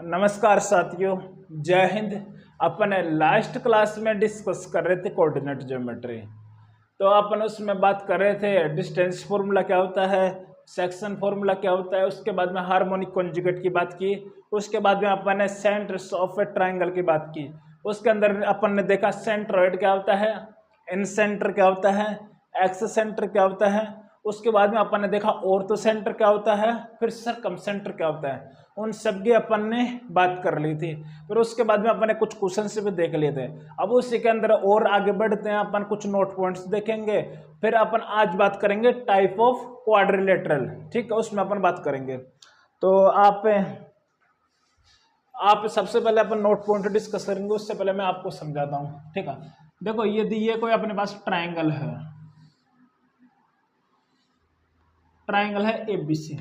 नमस्कार साथियों, जय हिंद। अपन लास्ट क्लास में डिस्कस कर रहे थे कोऑर्डिनेट ज्योमेट्री। तो अपन उसमें बात कर रहे थे डिस्टेंस फॉर्मूला क्या होता है, सेक्शन फॉर्मूला क्या होता है, उसके बाद में हार्मोनिक कॉन्जुगेट की बात की, उसके बाद में अपन ने सेंटर्स ऑफ ए ट्राइंगल की बात की। उसके अंदर अपन ने देखा सेंट्रॉइड क्या होता है, इन सेंटर क्या होता है, एक्स सेंटर क्या होता है। उसके बाद में अपन ने देखा ऑर्थो सेंटर क्या होता है, फिर सरकम सेंटर क्या होता है। उन सब की अपन ने बात कर ली थी। फिर उसके बाद में अपन ने कुछ क्वेश्चन भी देख लिए थे। अब उसी के अंदर और आगे बढ़ते हैं, अपन कुछ नोट पॉइंट्स देखेंगे। फिर अपन आज बात करेंगे टाइप ऑफ क्वाड्रिलेटरल, ठीक है, उसमें अपन बात करेंगे। तो आप सबसे पहले अपन नोट पॉइंट डिस्कस करेंगे, उससे पहले मैं आपको समझाता हूँ, ठीक है। देखो यदि ये कोई अपने पास ट्राइंगल है एबीसी,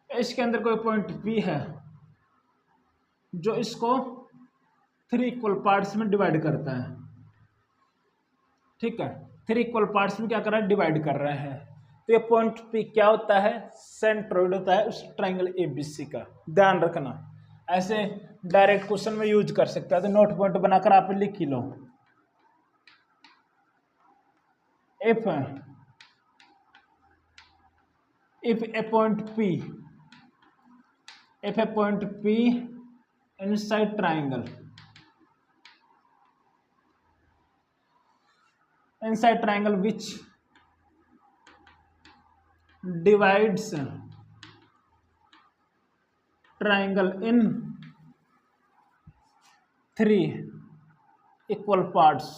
इसके अंदर कोई पॉइंट पी है जो इसको 3 इक्वल पार्ट्स में डिवाइड करता है, ठीक है। 3 इक्वल पार्ट्स में क्या कर रहा है, डिवाइड कर रहा है। तो ये पॉइंट पी क्या होता है, सेंट्रोइड होता है उस ट्राइंगल एबीसी का, ध्यान रखना। ऐसे डायरेक्ट क्वेश्चन में यूज कर सकते हैं, तो नोट पॉइंट बनाकर आप लिख ही लो। if a point P inside triangle which divides triangle in 3 equal parts,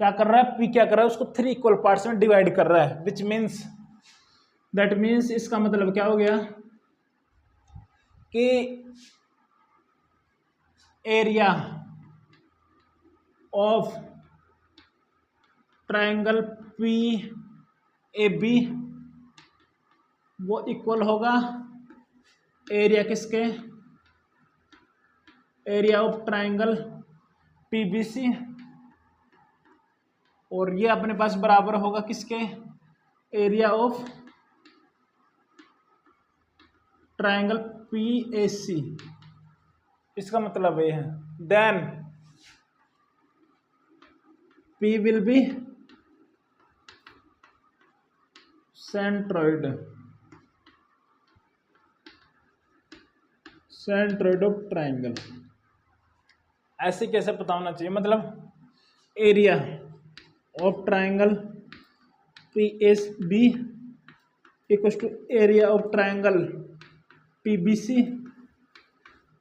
क्या कर रहा है, पी क्या कर रहा है, उसको 3 इक्वल पार्ट्स में डिवाइड कर रहा है। दैट मीन्स इसका मतलब क्या हो गया कि area of triangle P A B वो इक्वल होगा एरिया किसके, एरिया ऑफ ट्राइंगल पीबीसी, और ये अपने पास बराबर होगा किसके, एरिया ऑफ ट्राइंगल पीएसी। इसका मतलब ये है then P will be centroid of triangle. ऐसे कैसे पता होना चाहिए, मतलब area of triangle P S B equal to area of triangle PBC,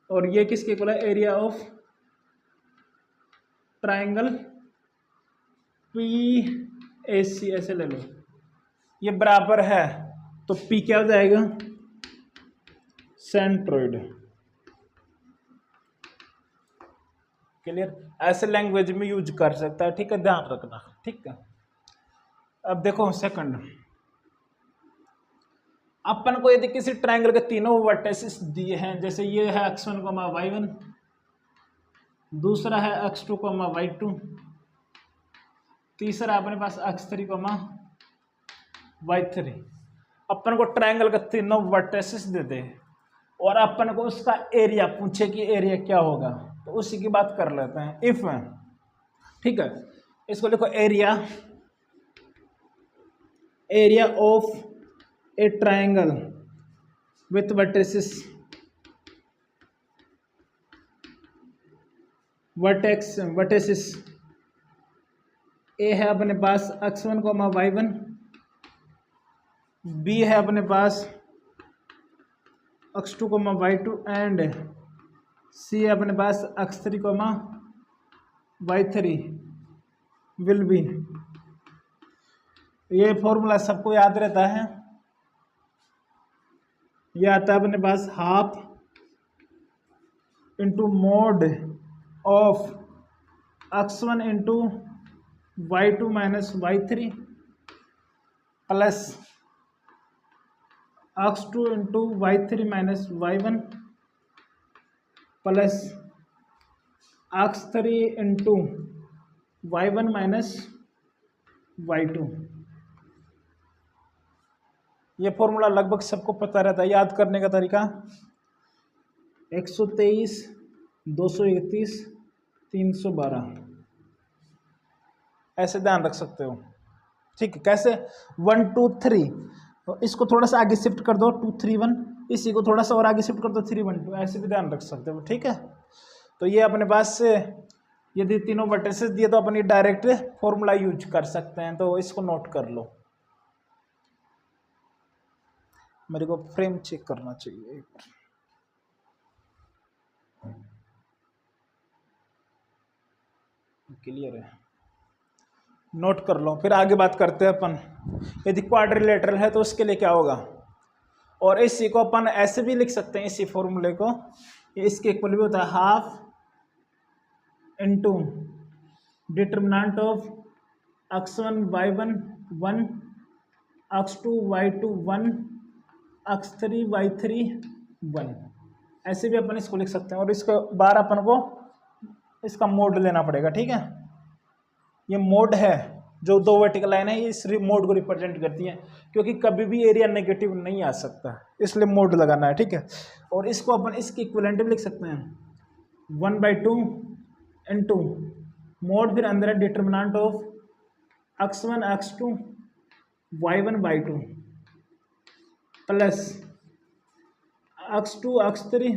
और ये किसके इक्वल है, एरिया ऑफ ट्राइंगल पीएसी, ऐसे ले लो। ये बराबर है तो पी क्या हो जाएगा, सेंट्रोइड। क्लियर, ऐसे लैंग्वेज में यूज कर सकता है, ठीक है, ध्यान रखना, ठीक है। अब देखो सेकंड, अपन को यदि किसी ट्राइंगल के तीनों वर्टेसिस दिए हैं, जैसे ये है x1, y1, दूसरा है x2, y2, तीसरा अपने पास x3, y3। अपन को ट्राइंगल के तीनों वर्टेसिस दे दे और अपन को उसका एरिया पूछे कि एरिया क्या होगा, तो उसी की बात कर लेते हैं। इफ, ठीक है, इसको लिखो area of a triangle with vertices A है अपने पास x1, y1, बी है अपने पास x2, y2 एंड सी है अपने पास x3, y3 विल बी। ये फॉर्मूला सबको याद रहता है, ये आता है अपने पास half into mod of x1 into y2 minus y3 plus x2 into y3 minus y1 plus x3 into y1 minus y2। ये फॉर्मूला लगभग सबको पता रहता है। याद करने का तरीका 123, 231, 312, ऐसे ध्यान रख सकते हो। ठीक है, कैसे 1 2 3, तो इसको थोड़ा सा आगे शिफ्ट कर दो 2 3 1, इसी को थोड़ा सा और आगे शिफ्ट कर दो 3 1 2, ऐसे भी ध्यान रख सकते हो। ठीक है, तो ये अपने पास से यदि तीनों वर्टिसेस दिए तो अपन ये डायरेक्ट फॉर्मूला यूज कर सकते हैं, तो इसको नोट कर लो। मेरे को फ्रेम चेक करना चाहिए एक बार। क्लियर है, नोट कर लो। फिर आगे बात करते हैं अपन, यदि क्वाड्रिलेटरल है तो उसके लिए क्या होगा। और इसी को अपन ऐसे भी लिख सकते हैं, इसी फॉर्मूले को, इसके इक्वल भी होता है half into determinant of x1 y1 1, x2 y2 1, x3 y3 1, ऐसे भी अपन इसको लिख सकते हैं। और इसको बार अपन को इसका मोड लेना पड़ेगा। ठीक है, ये मोड है, जो दो वर्टिकल लाइन है ये इस मोड को रिप्रेजेंट करती है, क्योंकि कभी भी एरिया नेगेटिव नहीं आ सकता, इसलिए मोड लगाना है। ठीक है, और इसको अपन इसकी इक्विवेलेंट भी लिख सकते हैं 1/2 इंटू मोड, फिर अंदर है determinant of x1 x2 y1 y2 plus x2 x3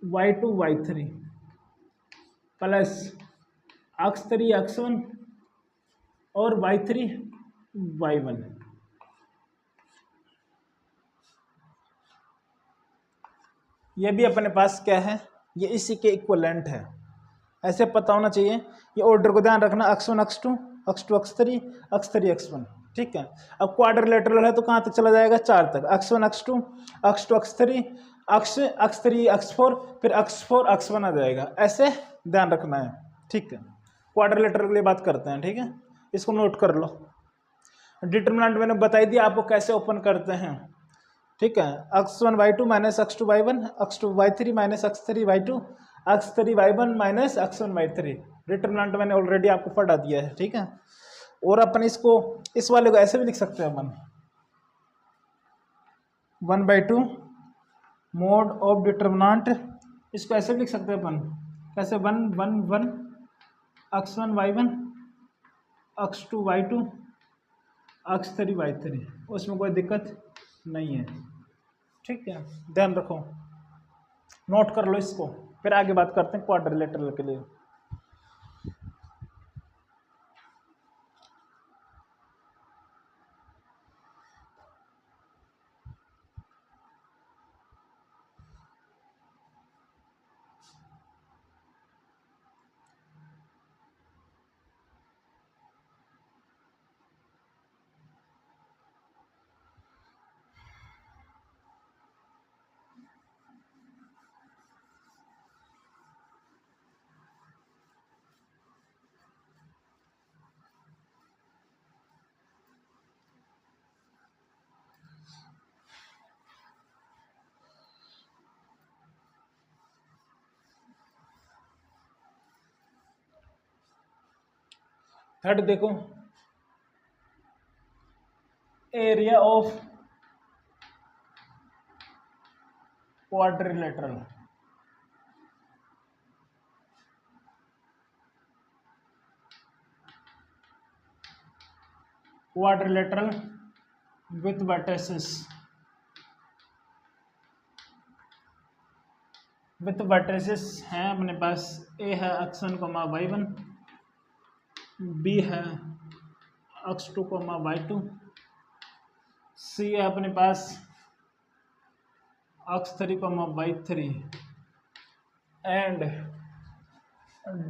y2 y3 plus x3 x1 और y3 y1। ये भी अपने पास क्या है, ये इसी के इक्विवेलेंट है, ऐसे पता होना चाहिए। ये ऑर्डर को ध्यान रखना, x1 x2 x2 x3 x3 x1। ठीक है, अब क्वाड्रिलेटरल है तो कहाँ तक चला जाएगा, 4 तक, x1 x2 x2 x3 x3 x4, फिर x4 x1 आ जाएगा, ऐसे ध्यान रखना है। ठीक है, क्वाड्रिलेटरल के लिए बात करते हैं। ठीक है, इसको नोट कर लो। डिटरमिनेंट मैंने बताई दी आपको कैसे ओपन करते हैं। ठीक है, x1 y2 minus x2 y1, x2 y3 minus x3 y2, x3 y1 minus x1 y3। Determinant मैंने ऑलरेडी आपको पढ़ा दिया है। ठीक है, और अपन इसको इस वाले को ऐसे भी लिख सकते हैं अपन 1/2 मोड ऑफ डिटरमिनेंट, इसको ऐसे भी लिख सकते हैं अपन, कैसे 1 1 1 x1 y1 x2 y2 x3 y3, उसमें कोई दिक्कत नहीं है। ठीक है, ध्यान रखो, नोट कर लो इसको, फिर आगे बात करते हैं क्वाड्रिलेटरल के लिए। थर्ड देखो, area of quadrilateral. Quadrilateral with vertices, with vertices हैं अपने पास, ए है x1 y1, बी है x2 y2, सी है अपने पास x3 y3, एंड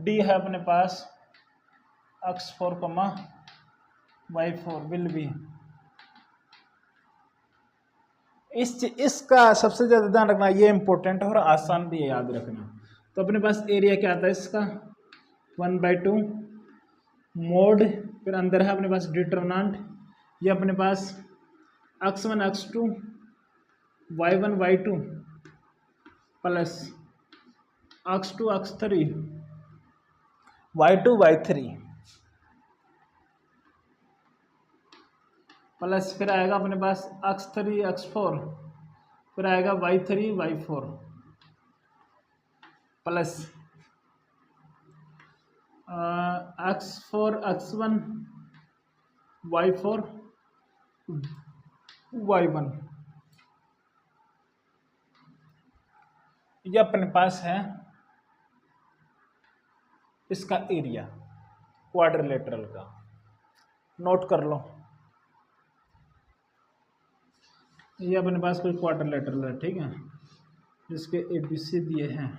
डी है अपने पास x4 y4 विल बी। इसका सबसे ज़्यादा ध्यान रखना, ये इंपॉर्टेंट है और आसान भी है याद रखना। तो अपने पास एरिया क्या आता है इसका 1/2 मोड, फिर अंदर है अपने पास डिटरमिनेंट, ये अपने पास x1 x2 y1 y2 plus x2 x3 y2 y3। Plus फिर आएगा अपने पास x3 x4, फिर आएगा y3 y4 plus x4 x1 y4 y1। ये अपने पास है इसका एरिया क्वाड्रिलेटरल का, नोट कर लो। ये अपने पास कोई क्वाड्रिलेटरल है, ठीक है, जिसके ABC दिए हैं।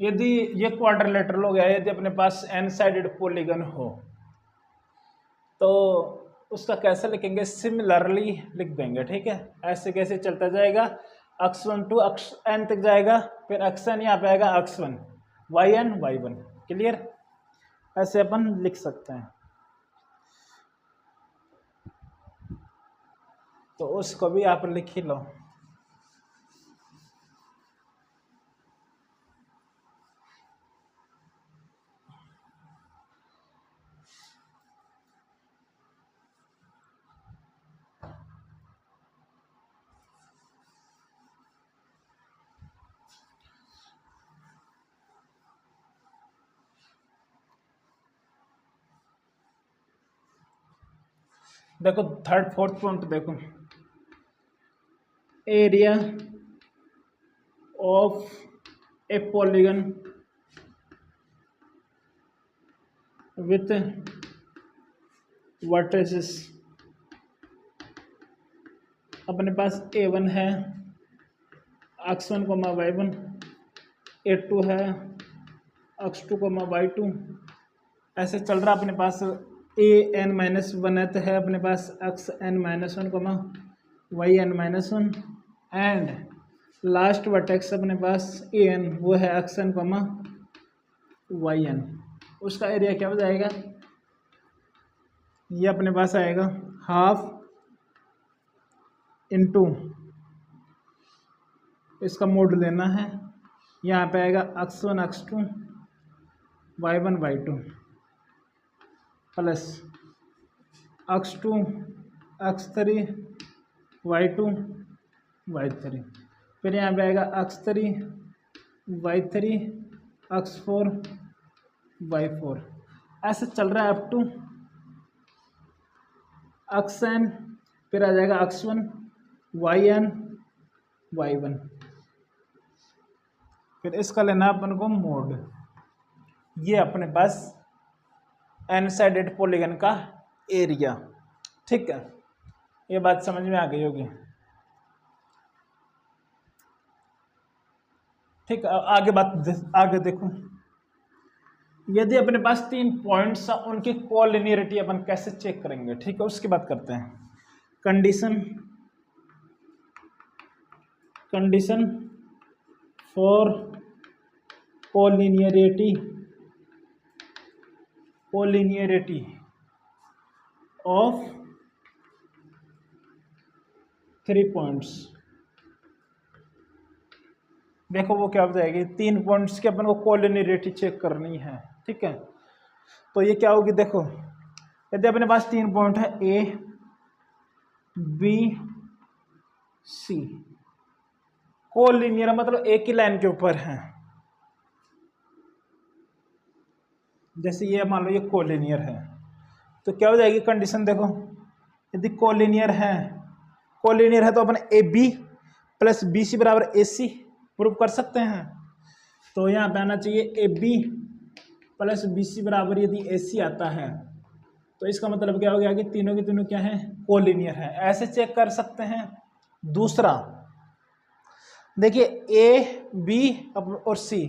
यदि ये क्वाड्रिलेटरल हो गया, यदि अपने पास n साइडेड पॉलीगन हो तो उसका कैसे लिखेंगे, सिमिलरली लिख देंगे, ठीक है। ऐसे कैसे चलता जाएगा, x1 टू xn तक जाएगा, फिर xn यहाँ पे आएगा x1 yn y1, क्लियर। ऐसे अपन लिख सकते हैं, तो उसको भी आप लिख ही लो। देखो थर्ड फोर्थ पॉइंट देखो, area of A polygon with vertices. अपने पास A1 है x1, y1, A2 है x2, y2, ऐसे चल रहा अपने पास an-1 है अपने पास xn-1, yn-1 and last vertex अपने पास an वो है xn, yn। उसका एरिया क्या हो जाएगा, ये अपने पास आएगा हाफ इंटू, इसका मोड लेना है, यहाँ पे आएगा x1 x2 y1 y2 plus x2 x3 y2 y3, फिर यहाँ पे आएगा x3 y3 x4 y4। ऐसे चल रहा है अप टू xn, फिर आ जाएगा x1 yn y1, फिर इसका लेना अपन को मोड। ये अपने पास n साइडेड पॉलीगन का एरिया, ठीक है। ये बात समझ में आ गई होगी, ठीक है। आगे देखो, यदि अपने पास 3 पॉइंट्स हैं, उनकी कोलिनियरिटी अपन कैसे चेक करेंगे, ठीक है, उसकी बात करते हैं। Condition for collinearity of 3 points. देखो वो क्या हो जाएगी, 3 पॉइंट्स की अपन को कोलिनियरिटी चेक करनी है, ठीक है। तो ये क्या होगी, देखो यदि अपने पास 3 पॉइंट है A B C, कोलिनियर मतलब एक ही लाइन के ऊपर है, जैसे ये मान लो ये कोलिनियर है, तो क्या हो जाएगी कंडीशन, देखो यदि कोलिनियर है तो अपन AB प्लस BC बराबर AC प्रूव कर सकते हैं। तो यहाँ पे आना चाहिए AB प्लस BC बराबर यदि AC आता है तो इसका मतलब क्या हो गया कि तीनों के तीनों क्या है, कोलिनियर है। ऐसे चेक कर सकते हैं। दूसरा देखिए A B और C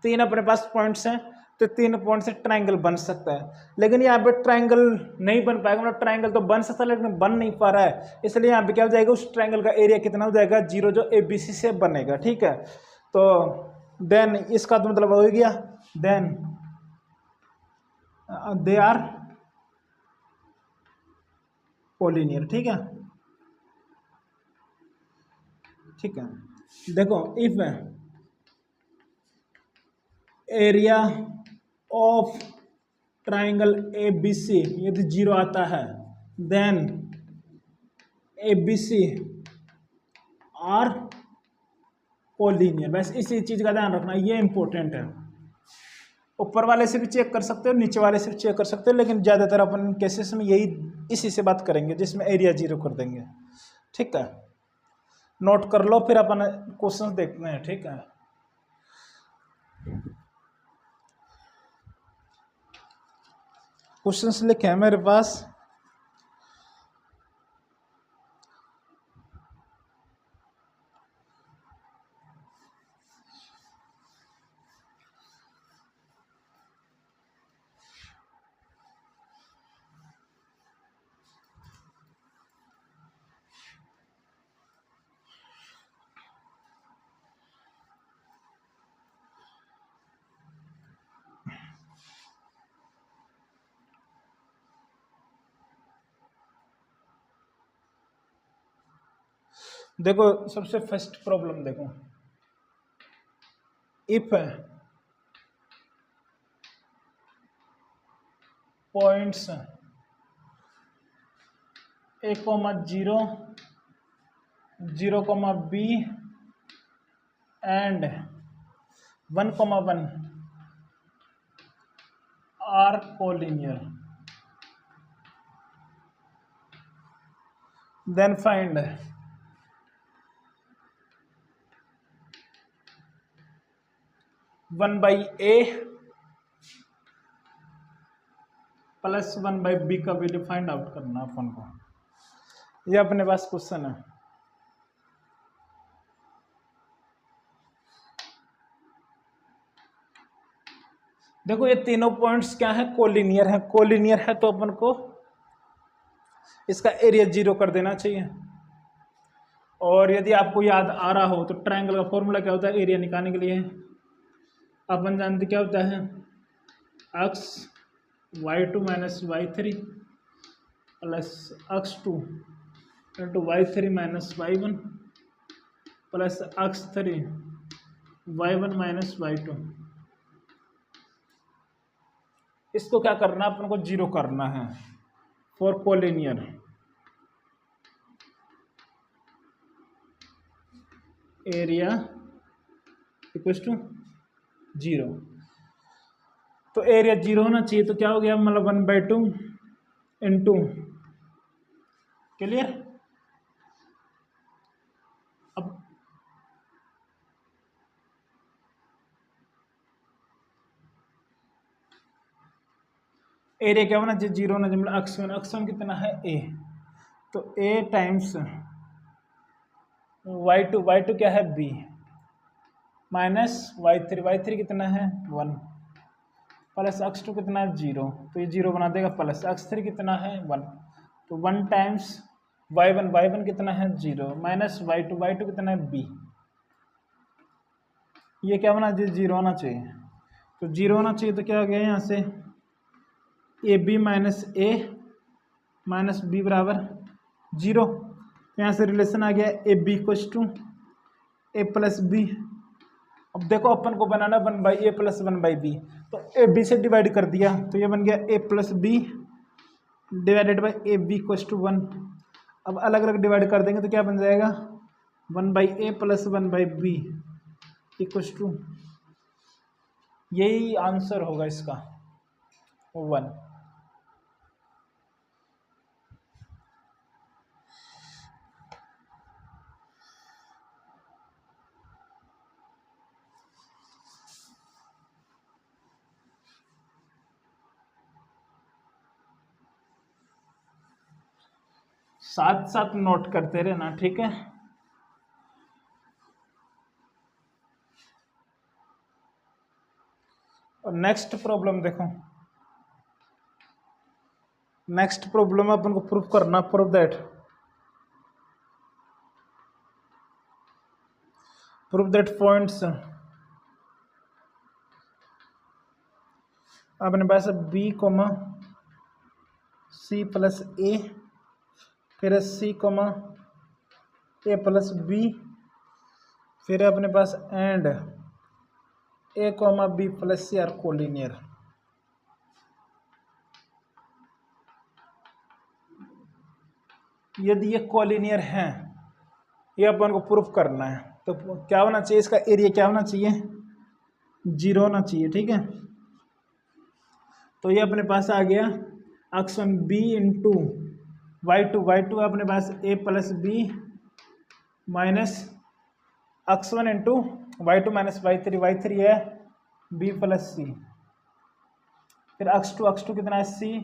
तीन अपने पास पॉइंट्स हैं, तो 3 पॉइंट से ट्रायंगल बन सकता है, लेकिन यहाँ पे ट्रायंगल नहीं बन पाएगा। मतलब ट्रायंगल तो बन सकता है लेकिन बन नहीं पा रहा है, इसलिए यहाँ पे क्या हो जाएगा, उस ट्रायंगल का एरिया कितना हो जाएगा, 0 जो ABC से बनेगा, ठीक है। तो देन इसका तो मतलब हो गया, देन दे आर कोलिनियर, ठीक है, ठीक है। देखो if area of triangle A B C यदि जीरो आता है then A B C are collinear. बस इसी चीज़ का ध्यान रखना, ये इंपॉर्टेंट है। ऊपर वाले से भी चेक कर सकते हो, नीचे वाले से भी चेक कर सकते हो, लेकिन ज़्यादातर अपन केसेस में यही इसी से बात करेंगे जिसमें एरिया जीरो कर देंगे। ठीक है, नोट कर लो, फिर अपन क्वेश्चन देखते हैं। ठीक है, क्वेश्चंस लिखे हैं मेरे पास। देखो सबसे फर्स्ट प्रॉब्लम देखो, if points A comma zero, zero comma B and 1,1 are collinear, then find 1/a plus 1/b का वैल्यू फाइंड आउट करना अपन को। ये अपने पास क्वेश्चन है। देखो ये तीनों पॉइंट्स क्या है, कोलिनियर है। कोलिनियर है तो अपन को इसका एरिया जीरो कर देना चाहिए। और यदि आपको याद आ रहा हो तो ट्रायंगल का फॉर्मूला क्या होता है एरिया निकालने के लिए? अपन जानते क्या होता है, x y2 minus y3 plus x2 into y3 minus y1 plus x3 y1 minus y2। इसको क्या करना है, अपन को जीरो करना है for collinear. Area equals to zero, तो एरिया जीरो होना चाहिए। तो क्या हो गया, मतलब 1/2 इंटू, क्लियर। अब एरिया क्या होना चाहिए, जीरो होना चाहिए, मतलब अक्सवन कितना है ए, तो ए टाइम्स y2 क्या है बी माइनस y3 कितना है 1 प्लस x2 कितना है 0, तो ये 0 बना देगा, प्लस x3 कितना है 1, तो 1 टाइम्स y1 कितना है 0 माइनस y2 कितना है b। ये क्या होना चाहिए, 0 होना चाहिए। तो 0 होना चाहिए, तो क्या हो गया यहाँ से ए बी माइनस बी बराबर 0। यहाँ से रिलेशन आ गया A B equals to A plus B. अब देखो अपन को बनाना 1/a प्लस 1/b, तो ए बी से डिवाइड कर दिया तो ये बन गया a plus B divided by A B equals to 1। अब अलग अलग डिवाइड कर देंगे तो क्या बन जाएगा 1/a plus 1/b equals to, यही आंसर होगा इसका 1। साथ साथ नोट करते रहना, ठीक है। और नेक्स्ट प्रॉब्लम देखो, नेक्स्ट प्रॉब्लम अपन को प्रूफ करना, प्रूफ दैट पॉइंट्स अपने पास B comma C plus A, फिर C comma A plus B, फिर अपने पास and A comma B plus C are collinear. यदि ये कोलिनियर हैं, ये अपन को प्रूफ करना है, तो क्या होना चाहिए, इसका एरिया क्या होना चाहिए, 0 होना चाहिए। ठीक है, तो ये अपने पास आ गया x1 b इंटू y2 अपने पास a plus B minus x1 into y2 minus y3 है b प्लस सी, फिर x2 कितना है c,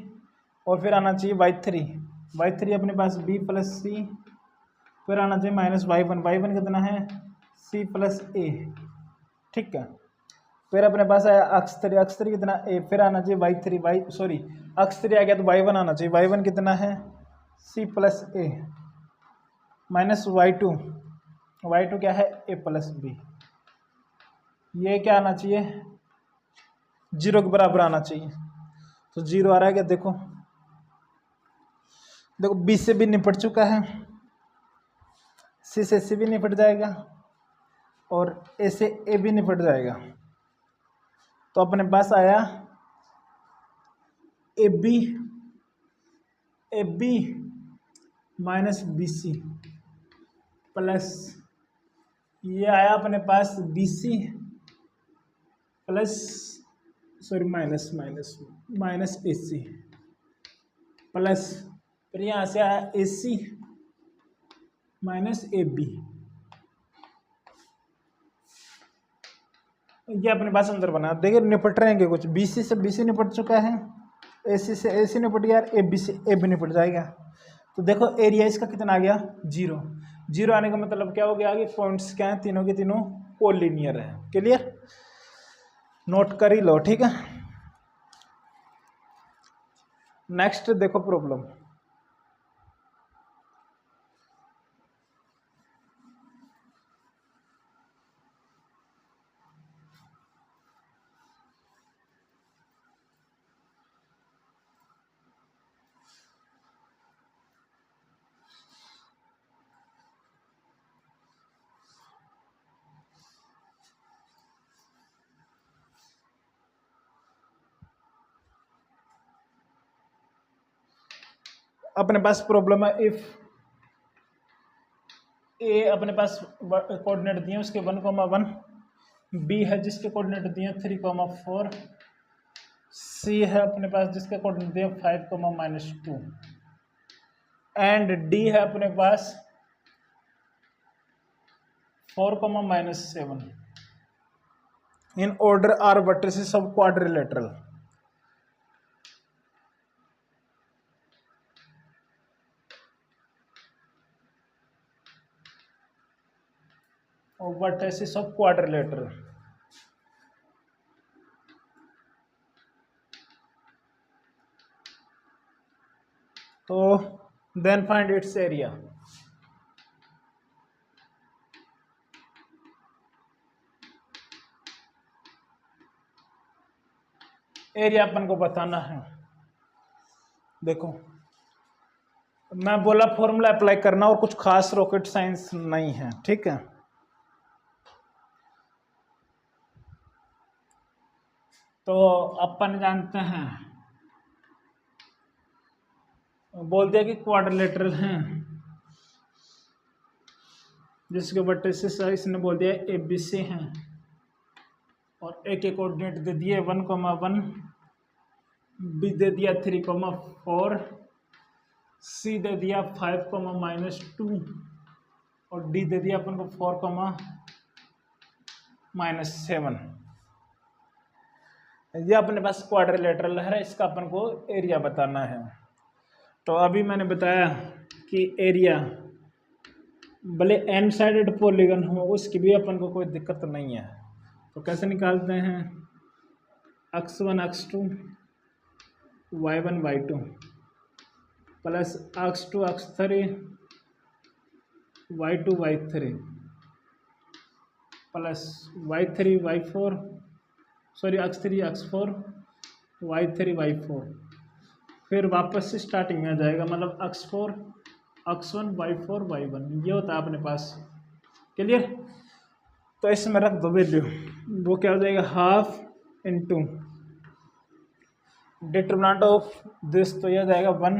और फिर आना चाहिए y3 अपने पास b प्लस सी, फिर आना चाहिए माइनस y1 कितना है c प्लस a। ठीक है, फिर अपने पास आया x3 कितना a, फिर आना चाहिए x3 आ गया तो y1 आना चाहिए, y1 कितना है c plus a minus y2 क्या है a प्लस b, ये क्या आना चाहिए 0 के बराबर आना चाहिए, तो 0 आ रहा है क्या, देखो b से भी निपट चुका है, c से c भी निपट जाएगा और a से a भी निपट जाएगा, तो अपने पास आया A B minus B C plus ये आया अपने पास B C plus minus A C plus, फिर यहाँ से आया ए सी माइनस ए बी, ये अपने पास अंदर बना। देखिए निपट रहेंगे कुछ, बीसी से बीसी निपट चुका है, एसी से एसी निपट गया, ए बी से ए बी निपट जाएगा, तो देखो एरिया इसका कितना आ गया 0 आने का मतलब क्या हो गया, आगे पॉइंट्स क्या हैं, तीनों के तीनों कोलिनियर है। क्लियर, नोट कर ही लो। ठीक है, नेक्स्ट देखो प्रॉब्लम, अपने पास प्रॉब्लम है, इफ ए अपने पास कोऑर्डिनेट दिए उसके 1,1, बी है जिसके कोऑर्डिनेट दिए 3,4, सी है अपने पास जिसके कोऑर्डिनेट दिए 5,-2, एंड डी है अपने पास 4,-7। In order are vertices of quadrilateral. Vertices of quadrilateral, तो then find its area. Area अपन को बताना है। देखो मैं बोला फॉर्मूला अप्लाई करना और कुछ खास रॉकेट साइंस नहीं है। ठीक है, तो अपन जानते हैं, बोल दिया कि क्वाड्रिलेटरल हैं जिसके वर्टिसेस इसने बोल दिया ए बी सी हैं, और ए के कोऑर्डिनेट दे दिए 1,1, बी दे दिया 3,4, सी दे दिया 5,-2, और डी दे दिया अपन को 4,-7। ये अपने पास क्वाड्रिलेटरल है, इसका अपन को एरिया बताना है। तो अभी मैंने बताया कि एरिया भले एन साइडेड पॉलीगन हो उसकी भी अपन को कोई दिक्कत नहीं है। तो कैसे निकालते हैं, x1 x2 y1 y2 plus x2 x3 y2 y3 plus y3 y4 x3 x4 y3 y4, फिर वापस से स्टार्टिंग में आ जाएगा, मतलब x4 x1 y4 y1, ये होता है अपने पास। क्लियर, तो इसमें रख दो वैल्यू, वो क्या हो जाएगा 1/2 इंटू डिटरमिनेंट ऑफ दिस, तो यह जाएगा 1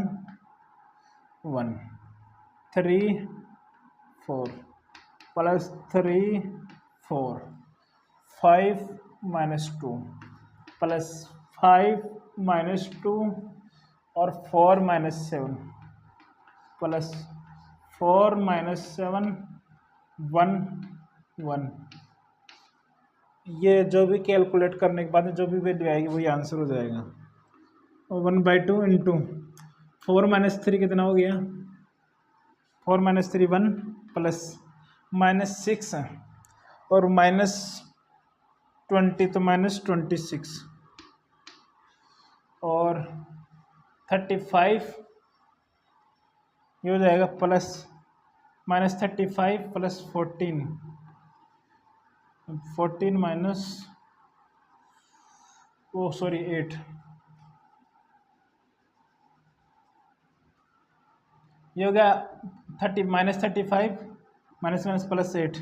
1 3 4 प्लस 3 4 5 माइनस 2 प्लस 5 माइनस 2 और 4 माइनस 7 प्लस 4 माइनस 7 1 1। ये जो भी कैलकुलेट करने के बाद जो भी वैल्यू आएगी वही आंसर हो जाएगा। और 1/2 इंटू 4 माइनस 3 कितना हो गया? 4 माइनस 3 1 प्लस माइनस 6 और माइनस 20 तो माइनस 26 और 35 ये हो जाएगा प्लस माइनस 35 प्लस 14 माइनस 8 ये हो गया 30 माइनस 35 माइनस माइनस प्लस 8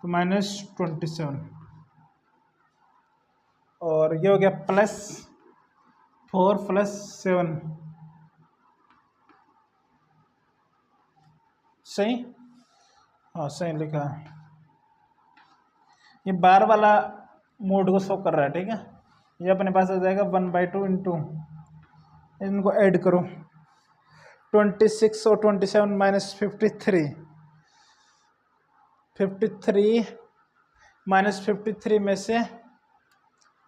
तो माइनस 27 और ये हो गया प्लस 4 प्लस 7 सही। हाँ सही लिखा है। ये बार वाला मोड को शो कर रहा है, ठीक है। ये अपने पास आ जाएगा 1/2 इंटू, इनको ऐड करो 26 और 27 माइनस 53 माइनस 53 में से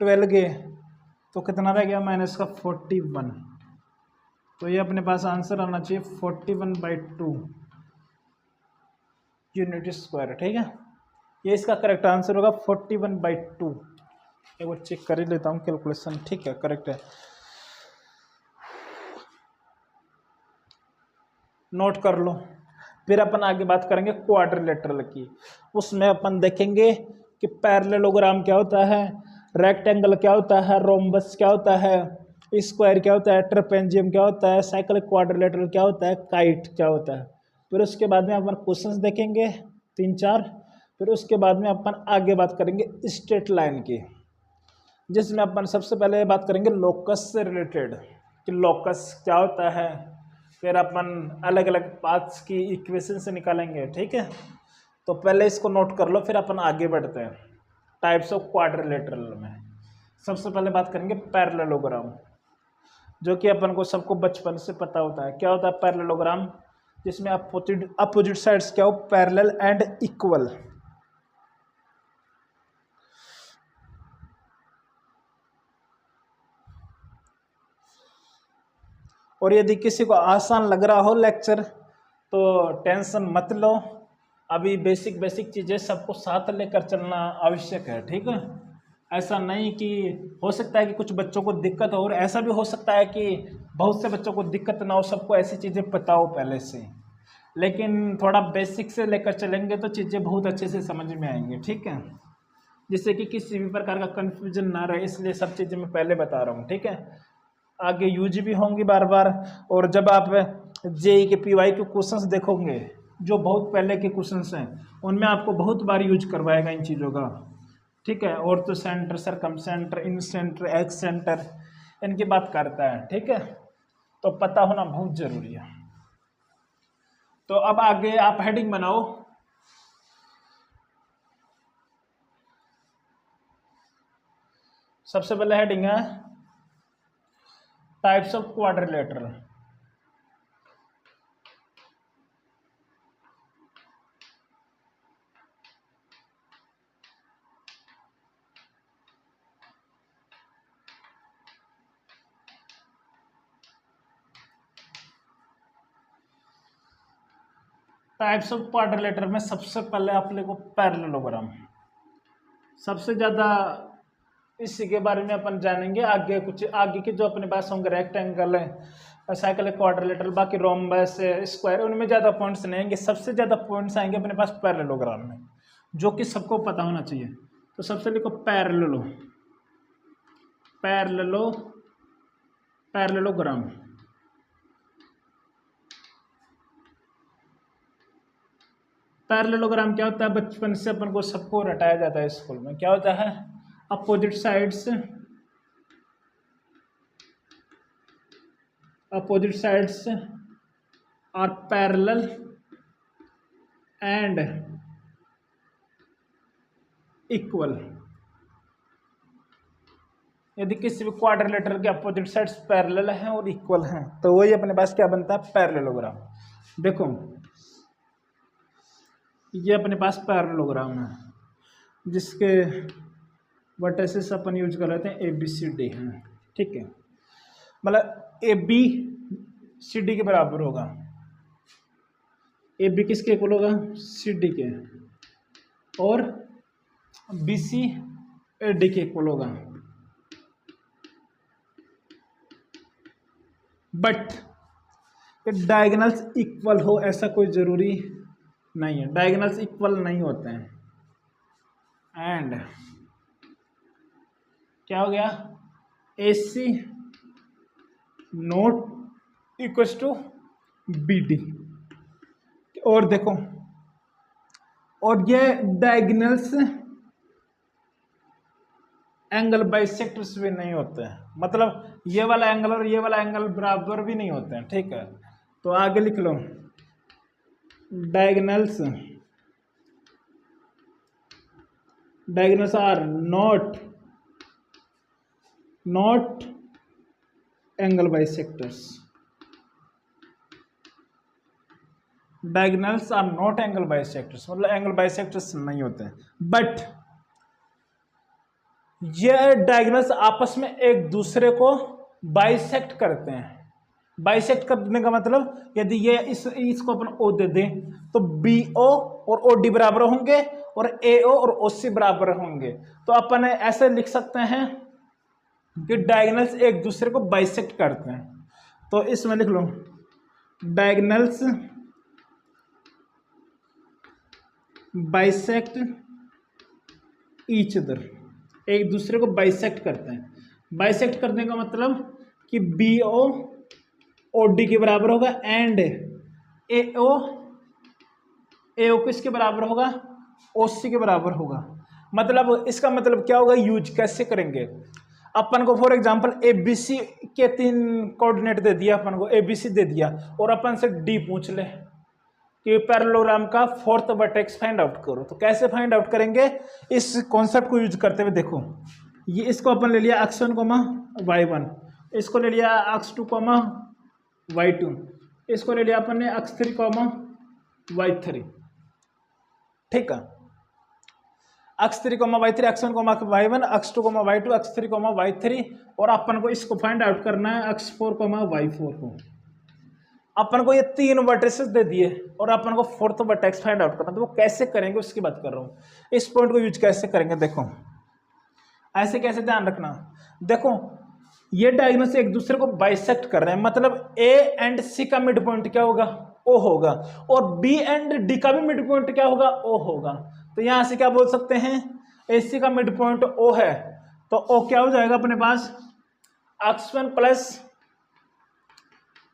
12 गए तो कितना रह गया? माइनस का 41। तो ये अपने पास आंसर आना चाहिए 41/2 यूनिट स्क्वायर, ठीक है। ये इसका करेक्ट आंसर होगा 41/2। एक बार चेक कर ही लेता हूँ कैलकुलेशन, ठीक है करेक्ट है। नोट कर लो। फिर अपन आगे बात करेंगे क्वाड्रिलेटरल की। उसमें अपन देखेंगे कि पैरेललोग्राम क्या होता है, रेक्टेंगल क्या होता है, रोम्बस क्या होता है, स्क्वायर क्या होता है, ट्रेपेजियम क्या होता है, साइक्लिक क्वाड्रिलेटरल क्या होता है, काइट क्या होता है। फिर उसके बाद में अपन क्वेश्चंस देखेंगे 3-4। फिर उसके बाद में अपन आगे बात करेंगे स्ट्रेट लाइन की, जिसमें अपन सबसे पहले बात करेंगे लोकस से रिलेटेड कि लोकस क्या होता है। फिर अपन अलग अलग पाथ्स की इक्वेशन से निकालेंगे, ठीक है। तो पहले इसको नोट कर लो, फिर अपन आगे बढ़ते हैं टाइप्स ऑफ क्वाड्रिलेटरल में। सबसे पहले बात करेंगे पैरेललोग्राम, जो कि अपन को सबको बचपन से पता होता है। क्या होता है पैरेललोग्राम? जिसमें अपोजिट साइड्स क्या हो? Parallel and equal. और यदि किसी को आसान लग रहा हो लेक्चर तो टेंशन मत लो, अभी बेसिक चीज़ें सबको साथ लेकर चलना आवश्यक है, ठीक है। ऐसा नहीं कि हो सकता है कि कुछ बच्चों को दिक्कत हो, और ऐसा भी हो सकता है कि बहुत से बच्चों को दिक्कत ना हो, सबको ऐसी चीज़ें पता हो पहले से। लेकिन थोड़ा बेसिक से लेकर चलेंगे तो चीज़ें बहुत अच्छे से समझ में आएंगे, ठीक है। जिससे कि किसी भी प्रकार का कन्फ्यूजन ना रहे, इसलिए सब चीज़ें मैं पहले बता रहा हूँ, ठीक है। आगे यूज भी होंगी बार बार। और जब आप जेई के पीवाई के क्वेश्चंस देखोगे, जो बहुत पहले के क्वेश्चंस हैं, उनमें आपको बहुत बार यूज करवाएगा इन चीज़ों का, ठीक है। और तो सेंटर, सरकम सेंटर, इन सेंटर, एक्स सेंटर, इनकी बात करता है, ठीक है। तो पता होना बहुत जरूरी है। तो अब आगे आप हेडिंग बनाओ। सबसे पहले हेडिंग है types of quadrilateral. Types of quadrilateral में सबसे पहले आप लोगों को पैरेललोग्राम, सबसे ज़्यादा इसी के बारे में अपन जानेंगे। आगे कुछ आगे के जो अपने पास होंगे रेक्टेंगल है, साइक्लिक क्वाड्रिलेटरल, बाकी रोम्बस, स्क्वायर, उनमें ज़्यादा पॉइंट्स नहीं आएंगे। सबसे ज़्यादा पॉइंट्स आएंगे अपने पास पैरेललोग्राम में, जो कि सबको पता होना चाहिए। तो सबसे लिखो पैरेललोग्राम। पैरेललोग्राम क्या होता है? बचपन से अपन को सबको रटाया जाता है स्कूल में। क्या होता है? Opposite sides are parallel and equal. यदि किसी भी क्वाड्रिलेटरल के अपोजिट साइड्स पैरेलल हैं और इक्वल हैं तो वही अपने पास क्या बनता है, पैरेललोग्राम। देखो ये अपने पास पैरेललोग्राम है जिसके वर्टिसेस अपन यूज कर लेते हैं ABCD हैं, ठीक है। मतलब ABCD के बराबर होगा, AB किसके इक्वल होगा, CD के, और BC AD के इक्वल होगा। बट डायगोनल्स इक्वल हो ऐसा कोई जरूरी नहीं है, डायगोनल्स इक्वल नहीं होते हैं। एंड क्या हो गया, AC not equals to BD। और देखो, और ये डायगोनल्स एंगल बाइसेक्टर्स भी नहीं होते हैं, मतलब ये वाला एंगल और ये वाला एंगल बराबर भी नहीं होते हैं, ठीक है। तो आगे लिख लो, diagonals are not angle bisectors. Diagonals are not angle bisectors, मतलब एंगल बाइसेक्टर्स नहीं होते हैं। बट ये डायगोनल्स आपस में एक दूसरे को बाइसेक्ट करते हैं। बाइसेक्ट करने का मतलब, यदि ये इसको अपन O दे दें तो BO और OD बराबर होंगे और AO और OC बराबर होंगे। तो अपन ऐसे लिख सकते हैं कि डायगोनल्स एक दूसरे को बाइसेक्ट करते हैं। तो इसमें लिख लो, डायगोनल्स बाइसेक्ट ईच अदर, एक दूसरे को बाइसेक्ट करते हैं। बाइसेक्ट करने का मतलब कि BO OD के बराबर होगा एंड AO किसके बराबर होगा, OC के बराबर होगा। मतलब इसका मतलब क्या होगा, यूज कैसे करेंगे। अपन को फॉर एग्जांपल ABC के 3 कोऑर्डिनेट दे दिया, अपन को ABC दे दिया और अपन से D पूछ ले कि पैरेललोग्राम का 4th वर्टेक्स फाइंड आउट करो। तो कैसे फाइंड आउट करेंगे, इस कॉन्सेप्ट को यूज करते हुए देखो, ये इसको अपन ले लिया x1, y1, इसको ले लिया x2, y2, इसको ले लिया अपन ने x3, y3, ठीक है। x3, y3, x1, y1, x2, y2, x3, y3, और अपन को इसको फाइंड आउट करना है x4, y4 को। अपन को ये 3 वर्टिसेस दे दिए और अपन को 4th वर्टेक्स फाइंड आउट करना, तो वो कैसे करेंगे उसकी बात कर रहा हूँ। इस पॉइंट को यूज कैसे करेंगे, देखो ऐसे कैसे ध्यान रखना। देखो ये डायगोनल्स एक दूसरे को बाइसेक्ट कर रहे हैं, मतलब A एंड C का मिड पॉइंट क्या होगा, O होगा, और B एंड D का भी मिड पॉइंट क्या होगा, O होगा। तो यहां से क्या बोल सकते हैं, AC का मिड पॉइंट O है, तो O क्या हो जाएगा अपने पास, x1 plus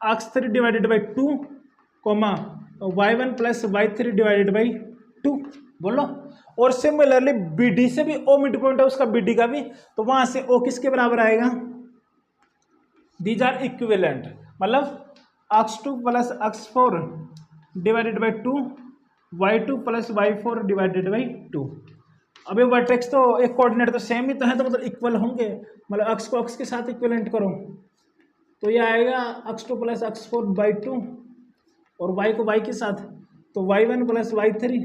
x3 divided by 2, y1 plus y3 divided by 2, बोलो। और सिमिलरली BD से भी O मिड पॉइंट है उसका, BD का भी, तो वहां से O किसके बराबर आएगा, दीज आर इक्विवेलेंट, मतलब x2 plus x4 divided by 2, y2 plus y4 divided by 2। अभी वर्टेक्स तो एक कोऑर्डिनेट तो सेम ही तो है, तो मतलब इक्वल होंगे, मतलब x को x के साथ इक्विवेलेंट करो तो ये आएगा x2 प्लस x4 बाई 2 और y को y के साथ, तो y1 plus y3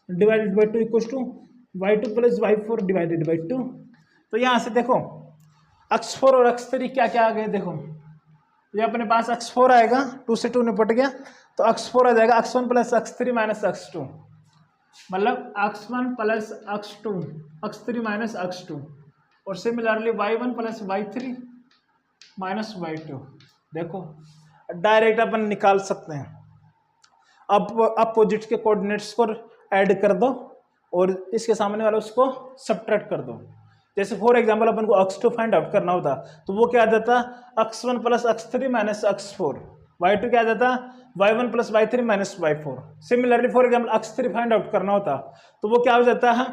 divided by 2 equals to y2 plus y4 divided by 2। तो यहाँ से देखो x4 और x3 क्या क्या आ गए, देखो ये अपने पास x4 आएगा, 2 से 2 निपट गया, तो x4 आ जाएगा x1 plus x3 minus x2, मतलब x1 plus x2, x3 minus x2, और similarly y1 plus y3 minus y2। देखो डायरेक्ट अपन निकाल सकते हैं, अब अपोजिट के कोऑर्डिनेट्स को ऐड कर दो और इसके सामने वाला उसको सब्ट्रैक्ट कर दो। जैसे फॉर एग्जांपल अपन को x2 फाइंड आउट करना होता तो वो क्या आ जाता, x1 plus x3 minus x4, y2 क्या आ जाता, y1 plus y3 minus y4। Similarly for example x3 find out करना होता तो वो क्या हो जाता है,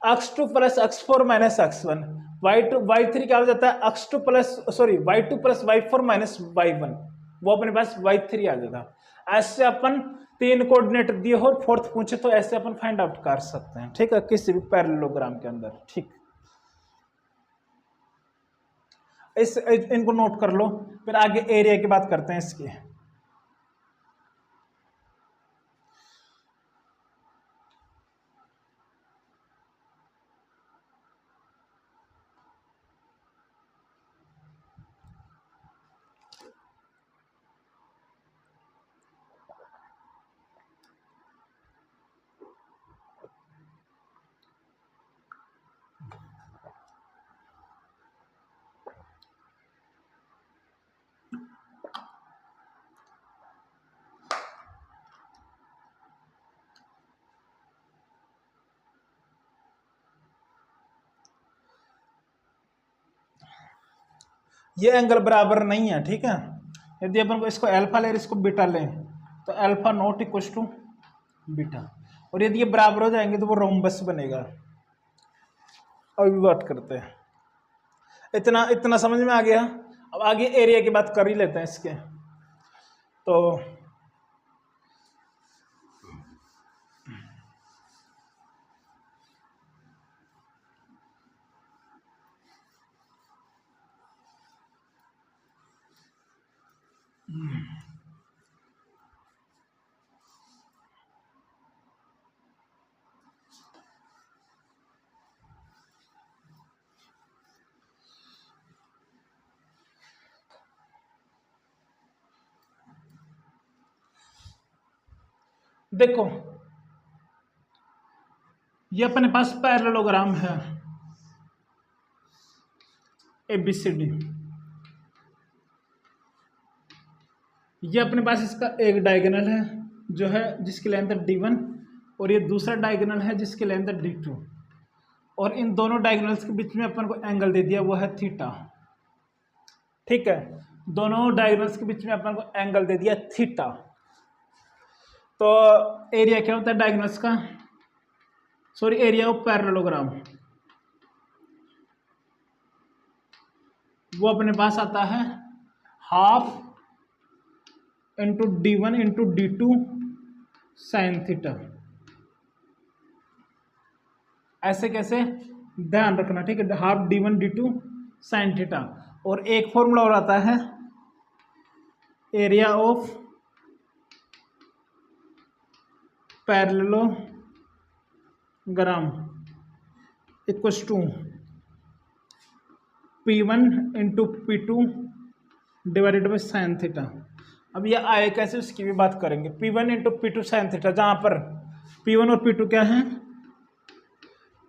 x2 plus x4 minus x1, y3 क्या हो जाता है, y2 plus y4 minus y1, वो अपने पास y3 आ जाता। ऐसे अपन 3 कोऑर्डिनेट दिए हो, फोर्थ पूछे तो ऐसे अपन फाइंड आउट कर सकते हैं, ठीक है, किसी भी पैरेललोग्राम के अंदर। ठीक, इनको नोट कर लो, फिर आगे एरिया की बात करते हैं इसकी। ये एंगल बराबर नहीं है, ठीक है। यदि अपन को इसको अल्फा ले इसको बीटा लें तो alpha not equal to beta, और यदि ये बराबर हो जाएंगे तो वो रोम्बस बनेगा। अभी बात करते हैं, इतना इतना समझ में आ गया। अब आगे एरिया की बात कर ही लेते हैं इसके। तो देखो, ये अपने पास पैरेललोग्राम है ABCD। ये अपने पास इसका एक डायगोनल है जो है जिसकी लेंथ है D1, और ये दूसरा डायगोनल है जिसकी लेंथ है D2, और इन दोनों डायगोनल्स के बीच में अपन को एंगल दे दिया वो है थीटा। ठीक है, दोनों डायगोनल्स के बीच में अपन को एंगल दे दिया थीटा। तो एरिया क्या होता है डायगोनल्स का, सॉरी एरिया ऑफ पैरेललोग्राम, वो अपने पास आता है half into D1 into D2 sine theta. ऐसे कैसे ध्यान रखना, ठीक है, half D1 D2 sine theta. और एक फॉर्मूला और आता है area of parallelogram equals to P1 into P2 divided by sine theta. अब ये आए कैसे उसकी भी बात करेंगे। P1 into P2 sine theta, जहाँ पर P1 और P2 क्या है,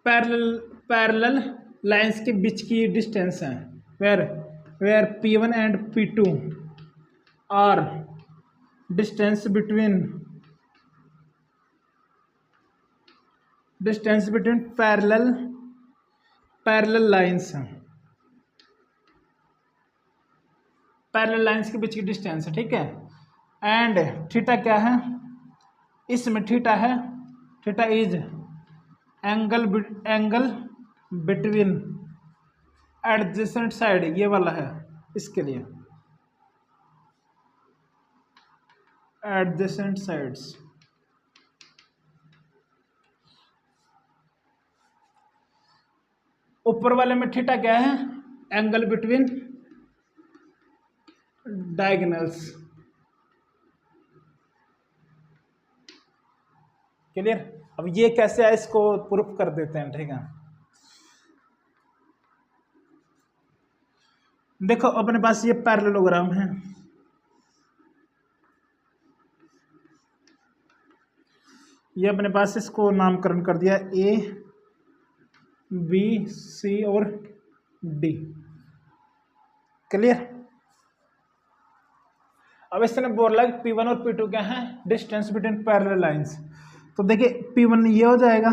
पैरेलल लाइंस के बीच की डिस्टेंस है, where P1 and P2 are distance between parallel lines, parallel lines के बीच की डिस्टेंस है, ठीक है। एंड थीटा क्या है, इसमें थीटा है, theta is angle between adjacent side, ये वाला है इसके लिए एडजेसेंट साइड्स। ऊपर वाले में थीटा क्या है, एंगल बिटवीन डायगोनल्स। क्लियर। अब ये कैसे है इसको प्रूफ कर देते हैं, ठीक है। देखो अपने पास ये पैरेललोग्राम है, ये अपने पास इसको नामकरण कर दिया A B C और D। क्लियर। अब इसने बोला P1 और P2 क्या है, डिस्टेंस बिटवीन पैरेलल लाइंस। तो देखिए P1 ये हो जाएगा,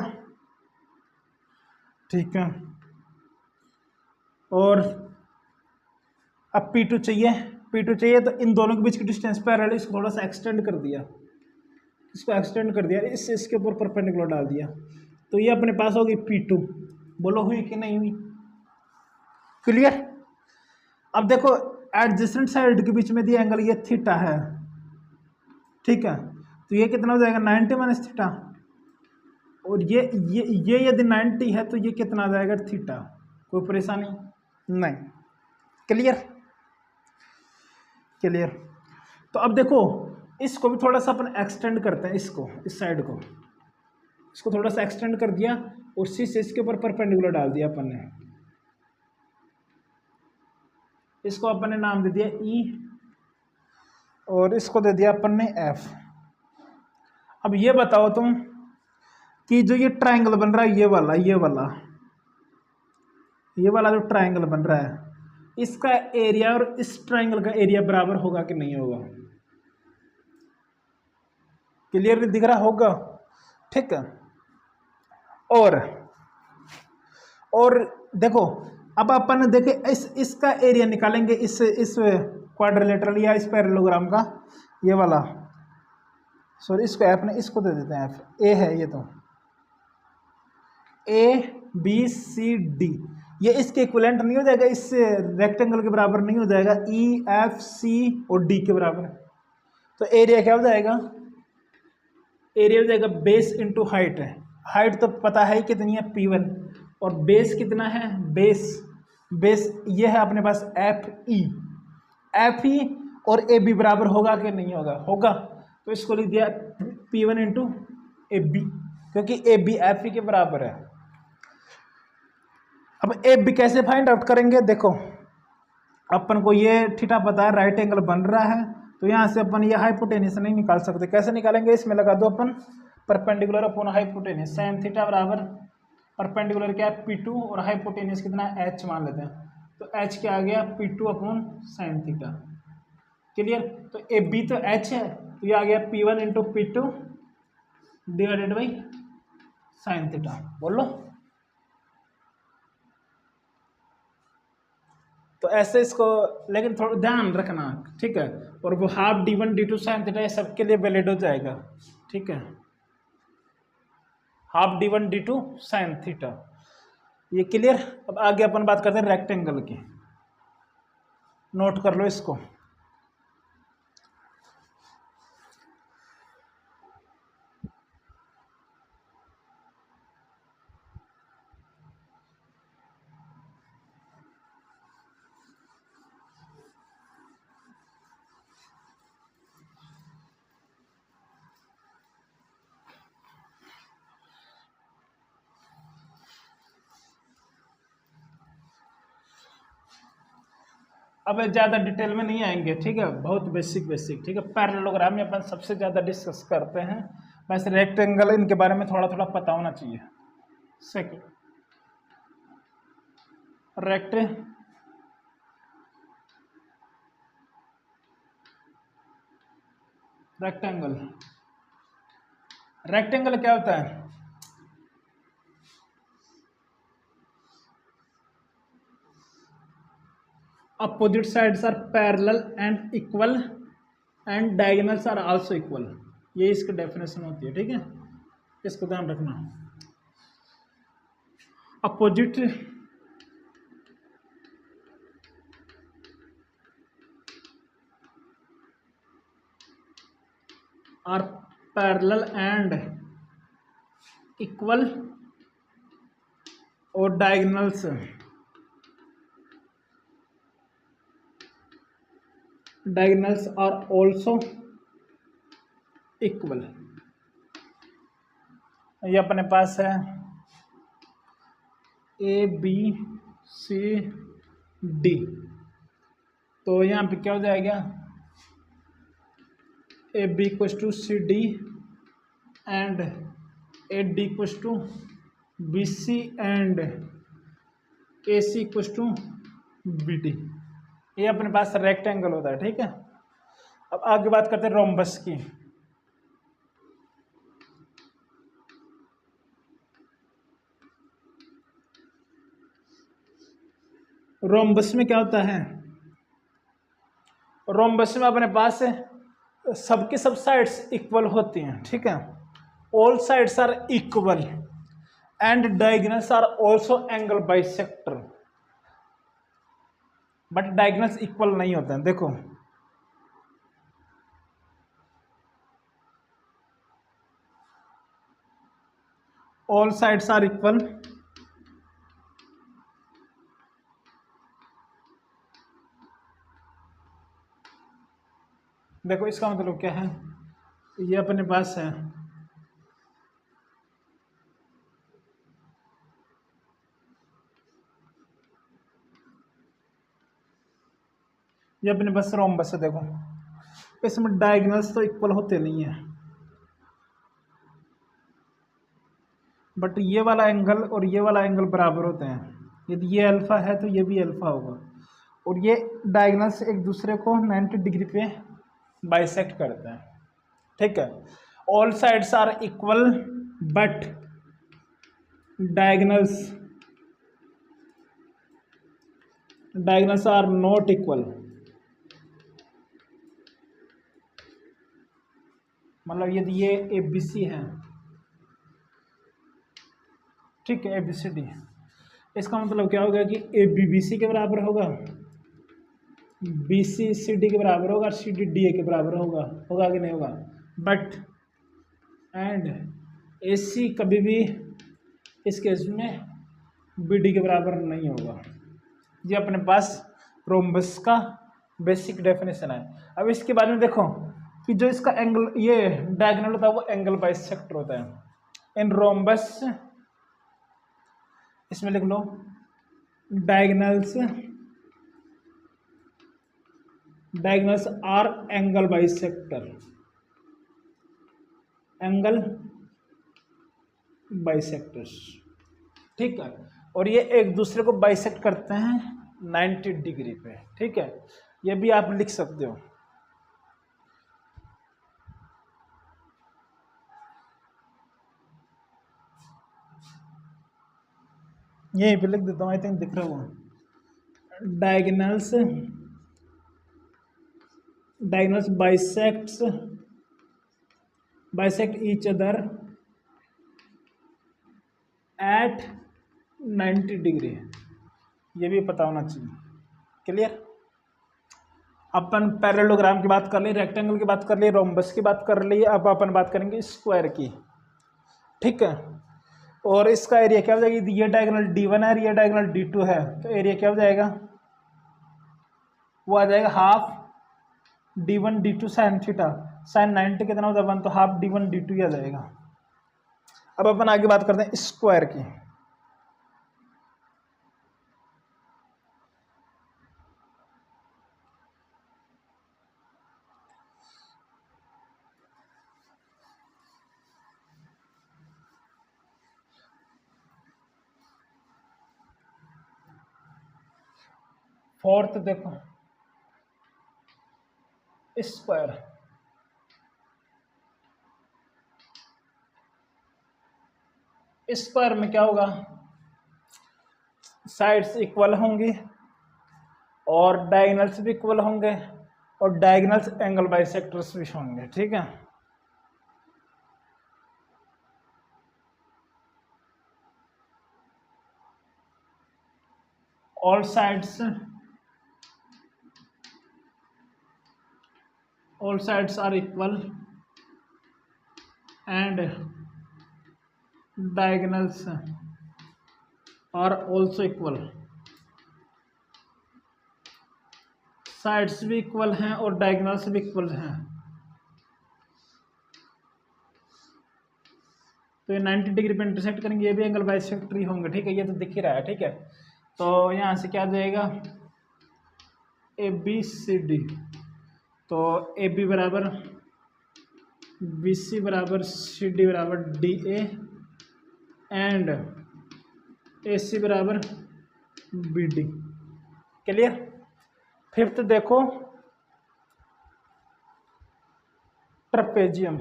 ठीक है, और अब P2 चाहिए तो इन दोनों के बीच की डिस्टेंस पैरेलल, इसको थोड़ा सा एक्सटेंड कर दिया, इससे इसके ऊपर परपेंडिकुलर डाल दिया, तो ये अपने पास होगी P2। बोलो हुई कि नहीं हुई। क्लियर। अब देखो एडजेसेंट साइड के बीच में दिया एंगल ये थीटा है, ठीक है। तो ये कितना हो जाएगा 90 माइनस थीटा, और ये यदि 90 है तो ये कितना आ जाएगा थीटा। कोई परेशानी नहीं। Clear clear. तो अब देखो इसको भी थोड़ा सा अपन एक्सटेंड करते हैं, इसको इस साइड को इसको थोड़ा सा एक्सटेंड कर दिया और सी से इसके ऊपर परपेंडिकुलर डाल दिया अपन ने। इसको अपन ने नाम दे दिया ई और इसको दे दिया अपन ने एफ। अब ये बताओ तुम कि जो ये ट्रायंगल बन रहा है ये वाला जो ट्रायंगल बन रहा है, इसका एरिया और इस ट्रायंगल का एरिया बराबर होगा कि नहीं होगा? क्लियरली दिख रहा होगा, ठीक है। और देखो अब अपन देखे इसका एरिया निकालेंगे, इस क्वाड्रिलेटरल या इस पैरेललोग्राम का, ये वाला सॉरी इसको एफ ने इसको दे देते हैं एफ। ए है ये, तो ए बी सी डी ये इसके इक्विवेलेंट नहीं हो जाएगा, इस रेक्टेंगल के बराबर नहीं हो जाएगा, ई एफ सी और डी के बराबर। तो एरिया क्या हो जाएगा? एरिया हो जाएगा बेस इंटू हाइट है। हाइट तो पता है ही कितनी है P1, और बेस कितना है? बेस ये है अपने पास एफ ई और ए बी बराबर होगा कि नहीं होगा? होगा। तो इसको लिख दिया P1 इंटू ए बी, क्योंकि ए बी एफ ई के बराबर है। अब ए बी कैसे फाइंड आउट करेंगे? देखो अपन को ये थीटा पता है, राइट एंगल बन रहा है, तो यहाँ से अपन ये हाइपोटेनियस नहीं निकाल सकते। कैसे निकालेंगे? इसमें लगा दो अपन perpendicular upon hypotenuse. Sine theta बराबर परपेंडिकुलर क्या है P2 और हाइपोटेनियस कितना है H मान लेते हैं, तो H क्या आ गया P2 upon sine theta. Clear. तो ए बी तो H है, तो ये आ गया P1 into P2 divided by sine theta. बोलो। तो ऐसे इसको, लेकिन थोड़ा ध्यान रखना, ठीक है। और वो half D1 D2 sine theta ये सबके लिए वैलिड हो जाएगा, ठीक है। Half D1 D2 sine theta, ये क्लियर। अब आगे अपन बात करते हैं रेक्टेंगल की। नोट कर लो इसको। अब ज़्यादा डिटेल में नहीं आएंगे, ठीक है, बहुत बेसिक, ठीक है। पैरेललोग्राम में अपन सबसे ज़्यादा डिस्कस करते हैं, वैसे रेक्टेंगल इनके बारे में थोड़ा थोड़ा पता होना चाहिए। सेकंड रेक्टेंगल क्या होता है? Opposite sides are parallel and equal and diagonals are also equal, ये इसकी डेफिनेशन होती है, ठीक है। इसको ध्यान रखना। Opposite are parallel and equal और डायगोनल्स are also equal। ये अपने पास है ए बी सी डी, तो यहाँ पे क्या हो जाएगा? A B equals to C D and A D equals to B C and A C equals to B D. ये अपने पास रेक्टेंगल होता है, ठीक है। अब आगे बात करते हैं रोम्बस की। रोम्बस में क्या होता है? रोम्बस में अपने पास सबकी सब साइड्स इक्वल होती हैं, ठीक है। All sides are equal and diagonals are also angle bisector, but diagonals equal नहीं होते हैं। देखो ऑल साइड्स आर इक्वल, देखो इसका मतलब क्या है, ये अपने पास है ये अपने पास रोम्बस है। देखो इसमें डायगोनल्स तो इक्वल होते नहीं है, बट ये वाला एंगल और ये वाला एंगल बराबर होते हैं। यदि ये अल्फा है तो ये भी अल्फा होगा, और ये डायगोनल्स एक दूसरे को 90 डिग्री पे बाइसेक्ट करते हैं। ठीक है, all sides are equal but diagonals are not equal. मतलब यदि ये ABC है, ठीक है, ABCD, इसका मतलब क्या होगा कि AB BC के बराबर होगा, BC CD के बराबर होगा, CD DA के बराबर होगा, होगा कि नहीं होगा। बट एंड AC कभी भी इस केस में BD के बराबर नहीं होगा। ये अपने पास रोम्बस का बेसिक डेफिनेशन है। अब इसके बाद में देखो कि जो इसका एंगल ये डायगोनल होता है वो एंगल बाइसेक्टर होता है इन रोम्बस। इसमें लिख लो diagonals are angle bisector, angle bisectors. ठीक है, और ये एक दूसरे को बाइसेक्ट करते हैं 90 डिग्री पे। ठीक है, ये भी आप लिख सकते हो। यहीं पे लिख देता हूँ, आई थिंक दिख रहा होगा। Diagonals bisect each other at 90 degree, ये भी पता होना चाहिए। क्लियर। अपन पैरेललोग्राम की बात कर ली, रेक्टेंगल की बात कर ली, रोम्बस की बात कर ली, अब अपन बात करेंगे स्क्वायर की। ठीक है, और इसका एरिया क्या हो जाएगी, ये डायगोनल D1 है, ये डायगोनल D2 है, तो एरिया क्या हो जाएगा, वो आ जाएगा half D1 D2 sine theta. Sign 90 कितना होता है 1, तो हाफ D1 D2 ही आ जाएगा। अब अपन आगे बात करते हैं स्क्वायर की। फोर्थ देखो स्क्वायर, स्क्वायर में क्या होगा, साइड्स इक्वल होंगी और डायगोनल्स भी इक्वल होंगे और डायगोनल्स एंगल बाइसेक्टर्स भी होंगे। ठीक है, all sides are equal and diagonals are also equal. Sides भी इक्वल हैं और डायगोनल्स भी इक्वल हैं, तो ये 90 डिग्री पे इंटरसेक्ट करेंगे, ये भी एंगल बाइसेक्टर ही होंगे। ठीक है, ये तो दिख ही रहा है। ठीक है, तो यहाँ से क्या जाएगा ABCD, तो AB बराबर BC बराबर CD बराबर DA एंड AC बराबर BD। क्लियर। फिफ्थ देखो ट्रपेजियम।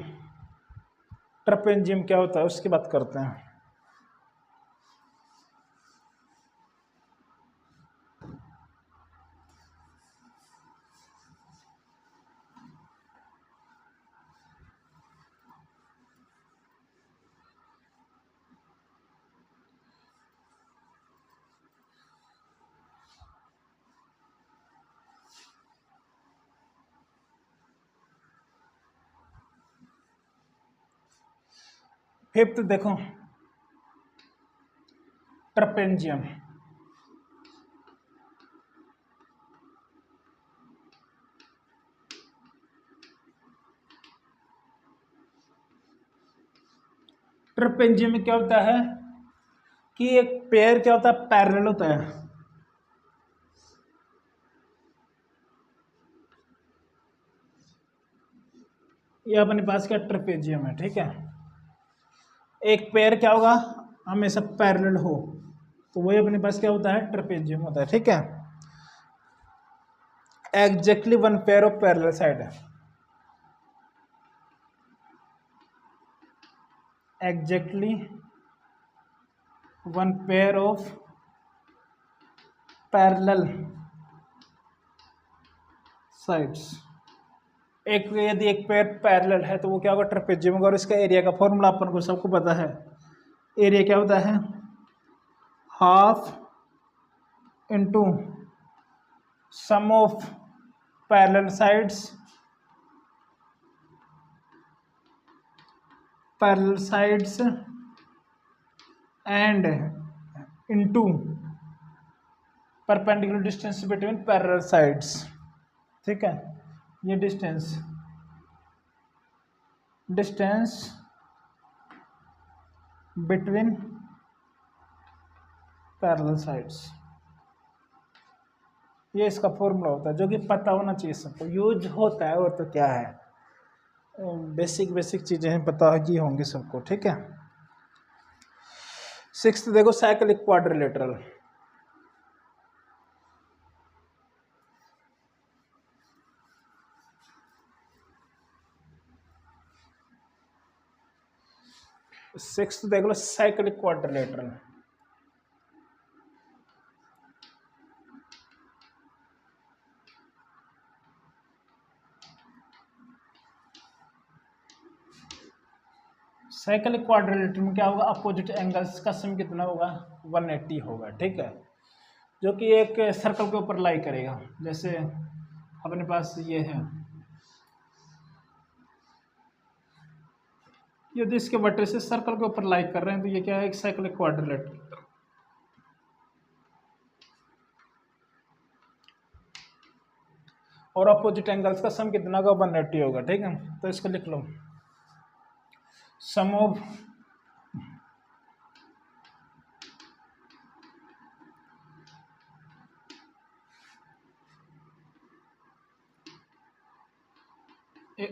ट्रपेजियम क्या होता है उसकी बात करते हैं। फिफ्थ देखो ट्रपेजियम। ट्रपेजियम में क्या होता है कि एक पेयर क्या होता है, पैरेलल होता है। ये अपने पास क्या ट्रपेजियम है, ठीक है। एक पेयर क्या होगा, हमेशा पैरेलल हो, तो वही अपने पास क्या होता है, ट्रपेजियम होता है, ठीक है। Exactly one pair of parallel side है, exactly one pair of parallel sides. एक यदि एक पेयर पैरेलल है तो वो क्या होगा, ट्रपेजियम होगा। और इसका एरिया का फॉर्मूला अपन को सबको पता है। एरिया क्या होता है, half into sum of parallel sides, parallel sides and into perpendicular distance between parallel sides, ठीक है। ये डिस्टेंस बिटवीन पैरेलल साइड्स, ये इसका फॉर्मूला होता है, जो कि पता होना चाहिए सबको, यूज होता है। और तो क्या है, बेसिक चीजें हैं, पता ही होंगी सबको, ठीक है। 6th देखो, साइक्लिक क्वाड्रिलेटरल। सिक्स्थ देख लो, साइक्लिक क्वाड्रिलेटरल। साइक्लिक क्वाड्रिलेटरल में क्या होगा, अपोजिट एंगल्स का सम कितना होगा, 180 होगा, ठीक है। जो कि एक सर्कल के ऊपर लाई करेगा। जैसे अपने पास ये है, यदि इसके वर्टिसेस सर्कल के ऊपर लाई कर रहे हैं तो ये क्या है, एक साइक्लिक क्वाड्रिलेटरल। और अपोजिट एंगल्स का सम कितना होगा, 180 होगा, ठीक है। तो इसको लिख लो, सम ऑफ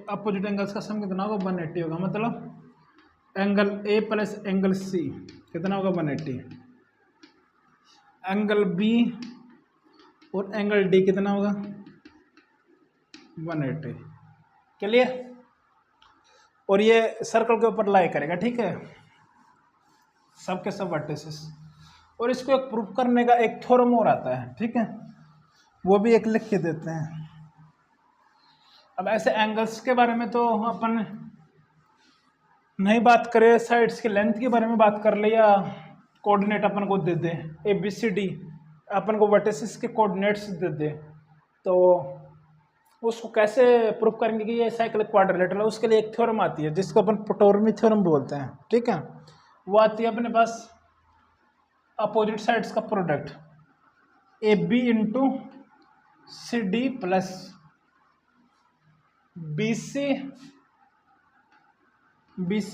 अपोजिट एंगल्स का सम कितना होगा, 180 होगा। मतलब angle A plus angle C कितना होगा, 180। एंगल बी और एंगल डी कितना होगा, 180। क्लियर। और ये सर्कल के ऊपर लाई करेगा, ठीक है, सबके सब वर्टिसेस। और इसको एक प्रूफ करने का एक थ्योरम और आता है, ठीक है, वो भी एक लिख के देते हैं। अब ऐसे एंगल्स के बारे में तो अपन नहीं बात करें, साइड्स के लेंथ के बारे में बात कर ले, या कोऑर्डिनेट अपन को दे दे ABCD, अपन को वर्टिसेस के कोऑर्डिनेट्स दे दे, तो उसको कैसे प्रूफ करेंगे कि ये साइक्लिक क्वाड्रिलेटरल है। उसके लिए एक थ्योरम आती है जिसको अपन पटोरमी थ्योरम बोलते हैं, ठीक है। वो आती है अपने पास, अपोजिट साइड्स का product AB into CD plus BC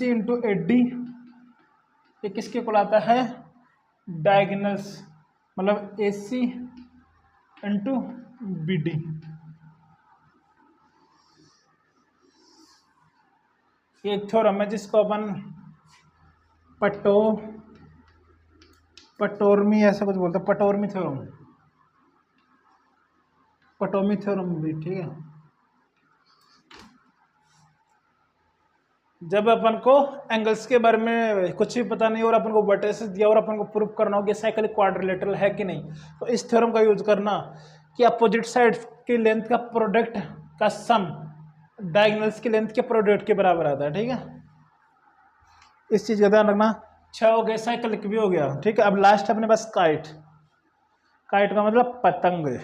into AD, ये किसके को आता है, डायगोनल्स, मतलब AC इंटू BD। ये एक थ्योरम है जिसको अपन पटोरमी ऐसा कुछ बोलते हैं, पटोरमी थ्योरम, पटोमी थ्योरम भी, ठीक है। जब अपन को एंगल्स के बारे में कुछ भी पता नहीं और अपन को वर्टिसेस दिया और अपन को प्रूफ करना हो कि साइक्लिक क्वाड्रिलेटरल है कि नहीं, तो इस थ्योरम का यूज करना कि अपोजिट साइड की लेंथ का प्रोडक्ट का सम डायगोनल्स की लेंथ के प्रोडक्ट के बराबर आता है, ठीक है। इस चीज का ध्यान रखना। 6 हो गए, साइक्लिक भी हो गया, ठीक है। अब लास्ट अपने पास काइट। काइट का मतलब पतंग।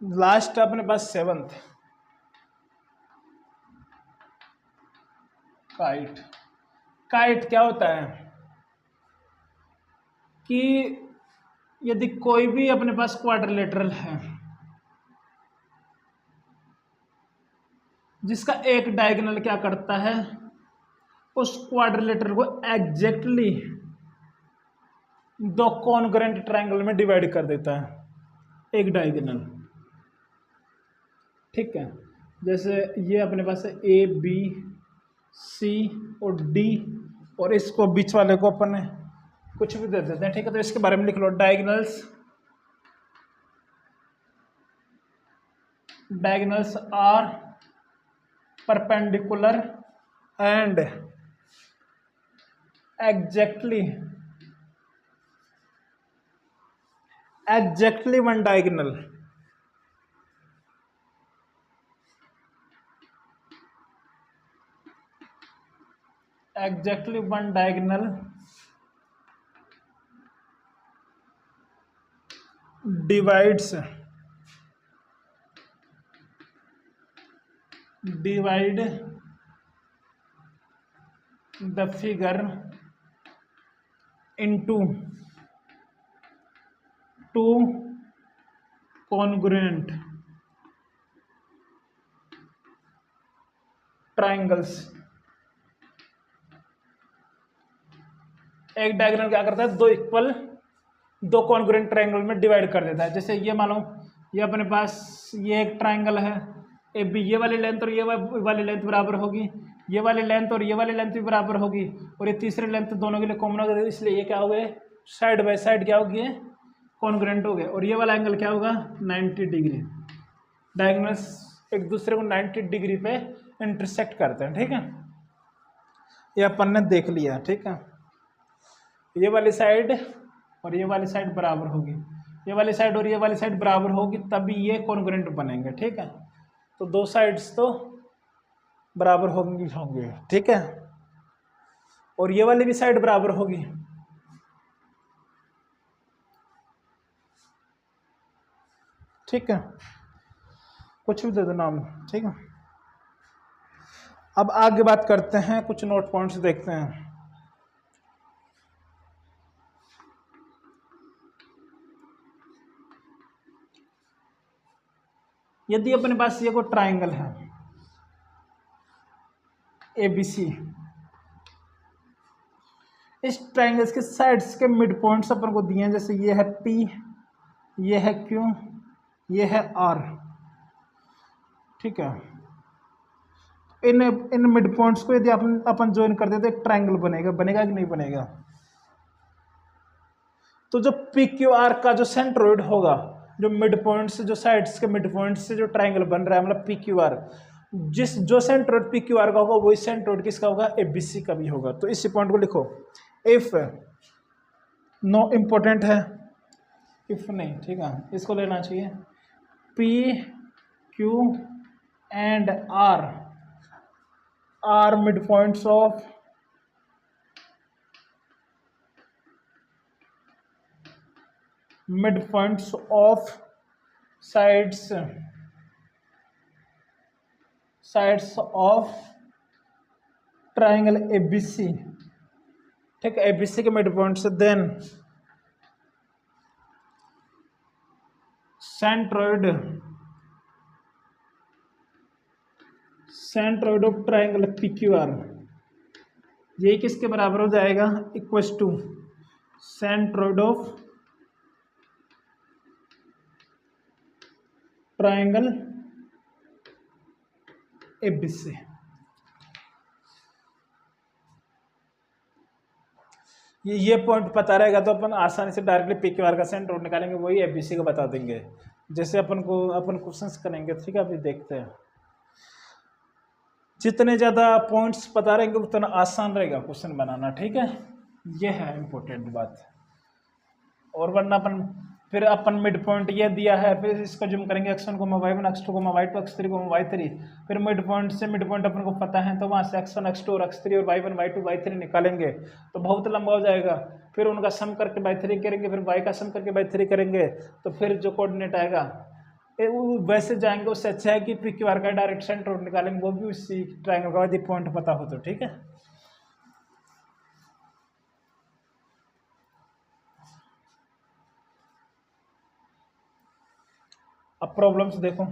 लास्ट अपने पास 7th काइट। काइट क्या होता है कि यदि कोई भी अपने पास क्वाड्रिलेटरल है जिसका एक डायगोनल क्या करता है, उस क्वाड्रिलेटरल को एग्जैक्टली दो कॉन्ग्रुएंट ट्रायंगल में डिवाइड कर देता है, एक डायगोनल। ठीक है, जैसे ये अपने पास है ए बी सी और डी, और इसको बीच वाले को अपन कुछ भी दे देते हैं। ठीक है, तो इसके बारे में लिख लो, diagonals are perpendicular and exactly one diagonal. Exactly one diagonal divide the figure into two congruent triangles। एक डायगोनल क्या करता है, दो कॉन्ग्रुएंट ट्रायंगल में डिवाइड कर देता है। जैसे ये मान लो, ये अपने पास ये एक ट्रायंगल है ए बी, ये वाली लेंथ और ये वाली लेंथ बराबर होगी, ये वाली लेंथ और ये वाली लेंथ भी बराबर होगी, और ये तीसरी लेंथ दोनों के लिए कॉमन होगी, इसलिए ये क्या हो गए, साइड बाय साइड क्या होगी, कॉन्ग्रुएंट हो गए। और ये वाला एंगल क्या होगा, 90 डिग्री। डायगोनल्स एक दूसरे को 90 डिग्री पे इंटरसेक्ट करते हैं। ठीक है, ये अपन ने देख लिया। ठीक है, ये वाली साइड और ये वाली साइड बराबर होगी, ये वाली साइड और ये वाली साइड बराबर होगी, तभी ये कॉन्ग्रुएंट बनेंगे। ठीक है, तो दो साइड्स तो बराबर होंगे। ठीक है, और ये वाली भी साइड बराबर होगी। ठीक है, कुछ भी दे दो नाम। ठीक है, अब आगे बात करते हैं, कुछ नोट पॉइंट्स देखते हैं। यदि अपने पास ये कोई ट्रायंगल है ABC, इस ट्रायंगल्स के साइड्स के मिड पॉइंट्स अपन को दिए हैं, जैसे ये है P, ये है Q, ये है R। ठीक है, इन मिड पॉइंट्स को यदि अपन ज्वाइन कर देते तो एक ट्रायंगल बनेगा कि नहीं बनेगा। तो जो PQR का जो सेंट्रोइड होगा, जो मिड पॉइंट से, जो साइड्स के मिड पॉइंट से जो ट्रायंगल बन रहा है, मतलब PQR, जो सेंट्रोइड PQR का होगा वही सेंट्रोइड किसका होगा, ABC का भी होगा। तो इसी पॉइंट को लिखो, इफ नो इम्पोर्टेंट है, इफ नहीं। ठीक है, इसको लेना चाहिए, PQ and R are mid points of sides of triangle ABC। ठीक है, ABC के मिड पॉइंट से then centroid of triangle PQR, ये किसके बराबर हो जाएगा, equals to centroid of triangle ABC। ये पॉइंट पता रहेगा तो अपन आसानी से डायरेक्टली PQR का सेंट्रोइड निकालेंगे, वही ABC को बता देंगे, जैसे अपन क्वेश्चंस करेंगे। ठीक है, अभी देखते हैं, जितने ज़्यादा पॉइंट्स पता रहेंगे उतना आसान रहेगा क्वेश्चन बनाना। ठीक है, ये है इम्पोर्टेंट बात। और वरना अपन मिड पॉइंट ये दिया है, फिर इसको जूम करेंगे x1, y1, x2, y2, x3, y3, फिर मिड पॉइंट से मिड पॉइंट अपन को पता है, तो वहाँ से x1, x2 और x3 और y1, y2, y3 निकालेंगे तो बहुत लंबा हो जाएगा। फिर उनका सम करके y3 करेंगे, फिर y का सम करके y3 करेंगे, तो फिर जो कोऑर्डिनेट आएगा वो वैसे जाएंगे, उससे अच्छा है कि पी क्यू आर का डायरेक्ट सेंटर निकालेंगे, वो भी उसी ट्रायंगल का यदि पॉइंट पता हो तो। ठीक है, अब प्रॉब्लम्स देखो।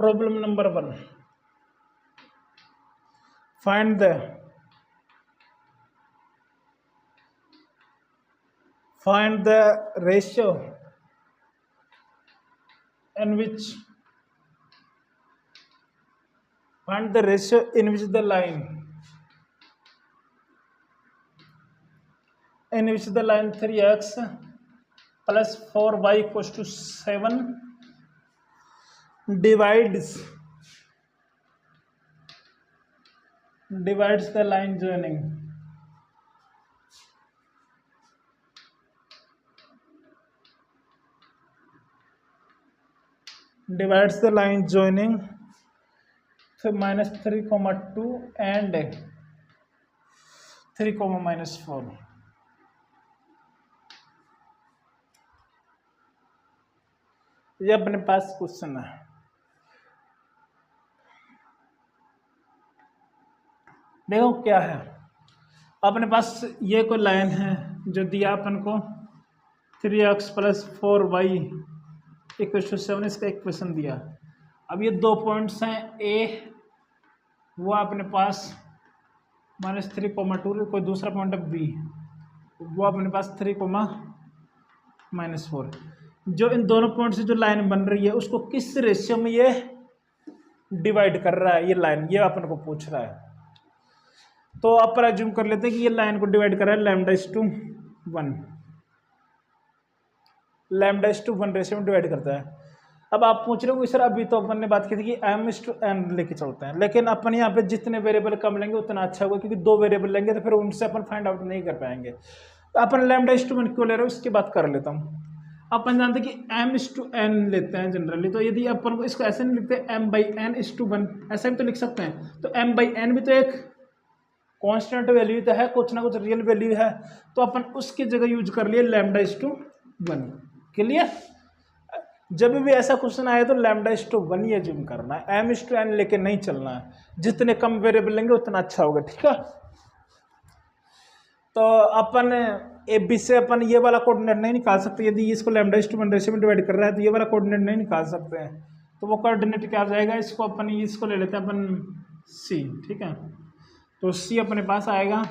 Problem number 1, find the ratio in which the line in which the line 3x plus 4y equals to 7 divides the line joining so -3, 2 and 3, -4. ये अपने पास क्वेश्चन है। देखो क्या है, अपने पास ये कोई लाइन है जो दिया अपन को 3x + 4y = 7, इसका इक्वेशन दिया। अब ये 2 पॉइंट्स हैं, ए वो अपने पास -3, 2, कोई दूसरा पॉइंट है बी, वो अपने पास 3, -4। जो इन दोनों पॉइंट से जो लाइन बन रही है उसको किस रेशियो में ये डिवाइड कर रहा है, ये लाइन, ये अपन को पूछ रहा है। तो अपन अज्यूम कर लेते हैं कि ये लाइन को डिवाइड कर रहा है λ/1, λ/1 रेशियो में डिवाइड करता है। अब आप पूछ रहे हो सर अभी तो अपन ने बात की थी कि m/n लेके चलते हैं, लेकिन अपन यहाँ पे जितने वेरिएबल कम लेंगे उतना अच्छा होगा, क्योंकि 2 वेरिएबल लेंगे तो फिर उनसे अपन फाइंड आउट नहीं कर पाएंगे। तो अपन λ/1 क्यों ले रहे हो उसकी बात कर लेता हूँ। अपन जानते हैं कि m/n लेते हैं जनरली, तो यदि अपन को इसको ऐसे नहीं लिखते m/n/1, ऐसा भी तो लिख सकते हैं। तो m/n भी तो एक कांस्टेंट वैल्यू तो है, कुछ ना कुछ रियल वैल्यू है, तो अपन उसकी जगह यूज कर लिए λ/1। क्लियर? जब भी ऐसा क्वेश्चन आए तो λ/1 ही अज्यूम करना है, m/n लेके नहीं चलना है। जितने कम वेरिएबल लेंगे उतना अच्छा होगा। ठीक है, तो अपन ए बी से अपन ये वाला कोऑर्डिनेट नहीं निकाल सकते। यदि इसको λ/1 रेशियो में डिवाइड कर रहा है तो ये वाला कोऑर्डिनेट नहीं निकाल सकते हैं। तो वो कोऑर्डिनेट क्या आ जाएगा, इसको अपन इसको ले लेते हैं अपन सी। ठीक है, तो सी अपने पास आएगा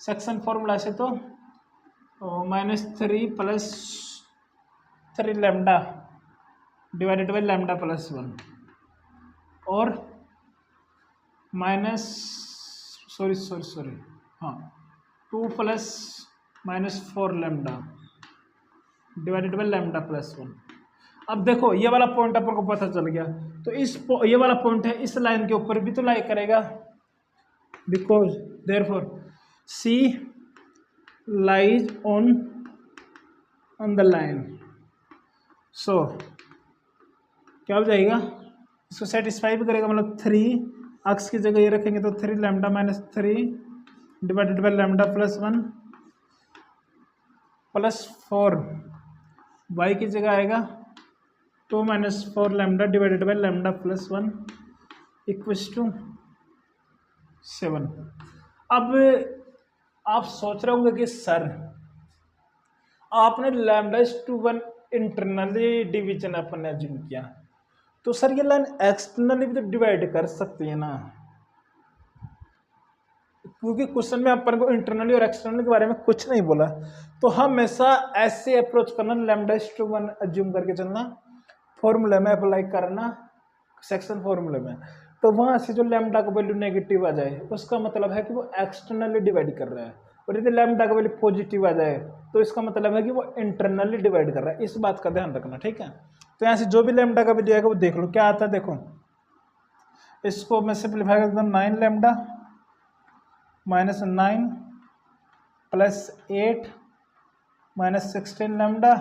सेक्शन फॉर्मूला से तो -3 + 3 लैम्डा डिवाइडेड बाई λ+1 और हाँ 2 + -4 लैम्डा डिवाइडेड बाई λ+1। अब देखो ये वाला पॉइंट अपन को पता चल गया, तो ये वाला पॉइंट है इस लाइन के ऊपर भी तो लाई करेगा, because therefore C lies on the line. So क्या हो जाएगा, इसको सेटिस्फाई भी करेगा, मतलब 3 अक्स की जगह ये रखेंगे तो 3 λ - 3 डिवाइडेड बाई λ+1 +4 y की जगह आएगा 2 - 4 लैम्डा डिवाइडेड बाई λ+1 = 7। अब आप सोच रहे होंगे कि सर आपने λ/1 इंटरनली डिवीजन अपन ने अज्यूम किया, तो सर ये लाइन एक्सटर्नली भी तो डिवाइड कर सकती है ना, क्योंकि क्वेश्चन में अपन को इंटरनली और एक्सटर्नली के बारे में कुछ नहीं बोला। तो हमेशा ऐसे अप्रोच करना, λ/1 अज्यूम करके चलना, फॉर्मूले में अप्लाई करना, सेक्शन फॉर्मूले में। तो वहां से जो लैम्डा का वैल्यू नेगेटिव आ जाए उसका मतलब है कि वो एक्सटर्नली डिवाइड कर रहा है, और यदि लैम्डा का वैल्यू पॉजिटिव आ जाए तो इसका मतलब है कि वो इंटरनली डिवाइड कर रहा है। इस बात का ध्यान रखना। ठीक है, तो यहाँ से जो भी लैम्डा का वैल्यू आएगा वो देख लो क्या आता है। देखो इसको मैं सिंप्लीफाई करता हूँ, 9 lambda -9 + 8 minus 16 lambda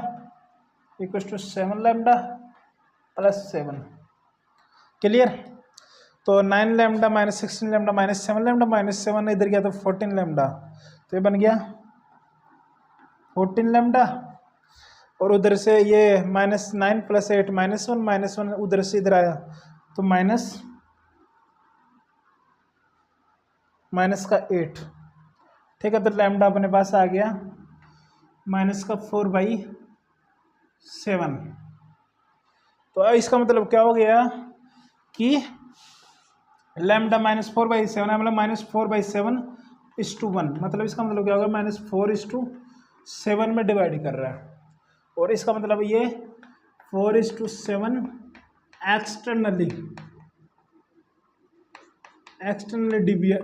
equal to 7 lambda plus 7। Clear. तो 9 lambda minus 16 lambda minus 7 lambda minus 7 इधर गया तो 14 लैम्डा, तो ये बन गया 14 लैम्डा। और उधर से ये -9 + 8 -1 उधर से इधर आया तो माइनस का 8। ठीक है, तो लैम्डा अपने पास आ गया -4/7। तो इसका मतलब क्या हो गया कि लैम्डा -4/7 है, मतलब -4/7:1, मतलब इसका मतलब क्या होगा -4:7 में डिवाइड कर रहा है। और इसका मतलब ये 4:7 एक्सटर्नली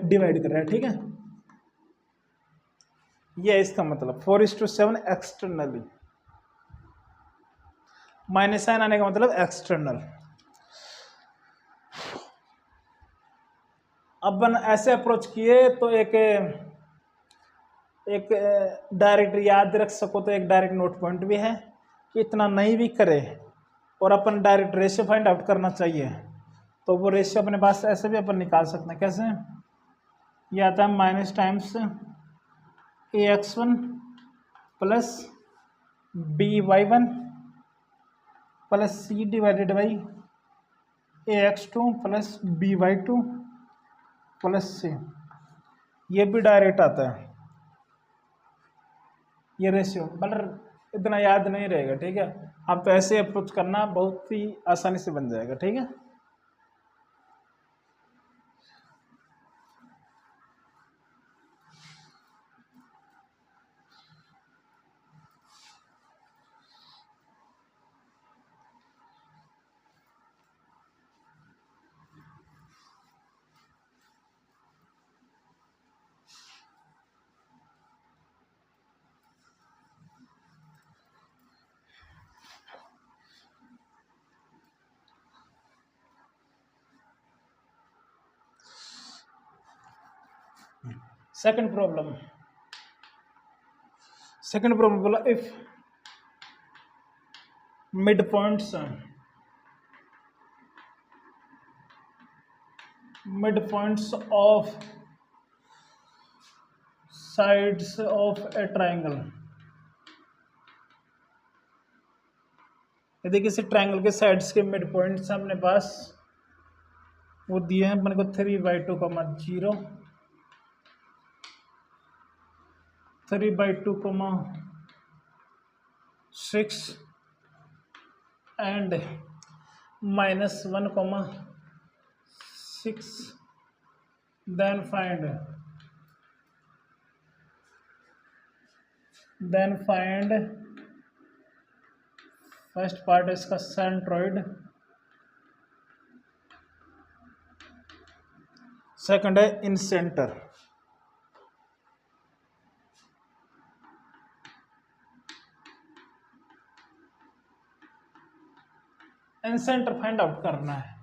डिवाइड कर रहा है। ठीक है, ये है इसका मतलब 4:7 एक्सटर्नली, माइनस साइन आने का मतलब एक्सटर्नल। अपन ऐसे अप्रोच किए तो एक डायरेक्ट याद रख सको तो एक डायरेक्ट नोट पॉइंट भी है कि इतना नहीं भी करे और अपन डायरेक्ट रेशियो फाइंड आउट करना चाहिए, तो वो रेशियो अपने पास ऐसे भी अपन निकाल सकते हैं। कैसे? ये आता है minus times AX1 plus BY1 plus C divided by AX2 plus BY2 plus C। ये भी डायरेक्ट आता है ये रेशियो, मतलब इतना याद नहीं रहेगा। ठीक है, आप तो ऐसे अप्रोच करना, बहुत ही आसानी से बन जाएगा। ठीक है, सेकंड प्रॉब्लम बोला if mid points of sides of a triangle, यदि किसी ट्राइंगल के साइड्स के मिड पॉइंट्स अपने पास वो दिए हैं अपने को 3/2, 0, 3/2, 6 and -1, 6, then find first part इसका सेंट्रॉइड, सेकंड है इन सेंटर। इन सेंटर फाइंड आउट करना है।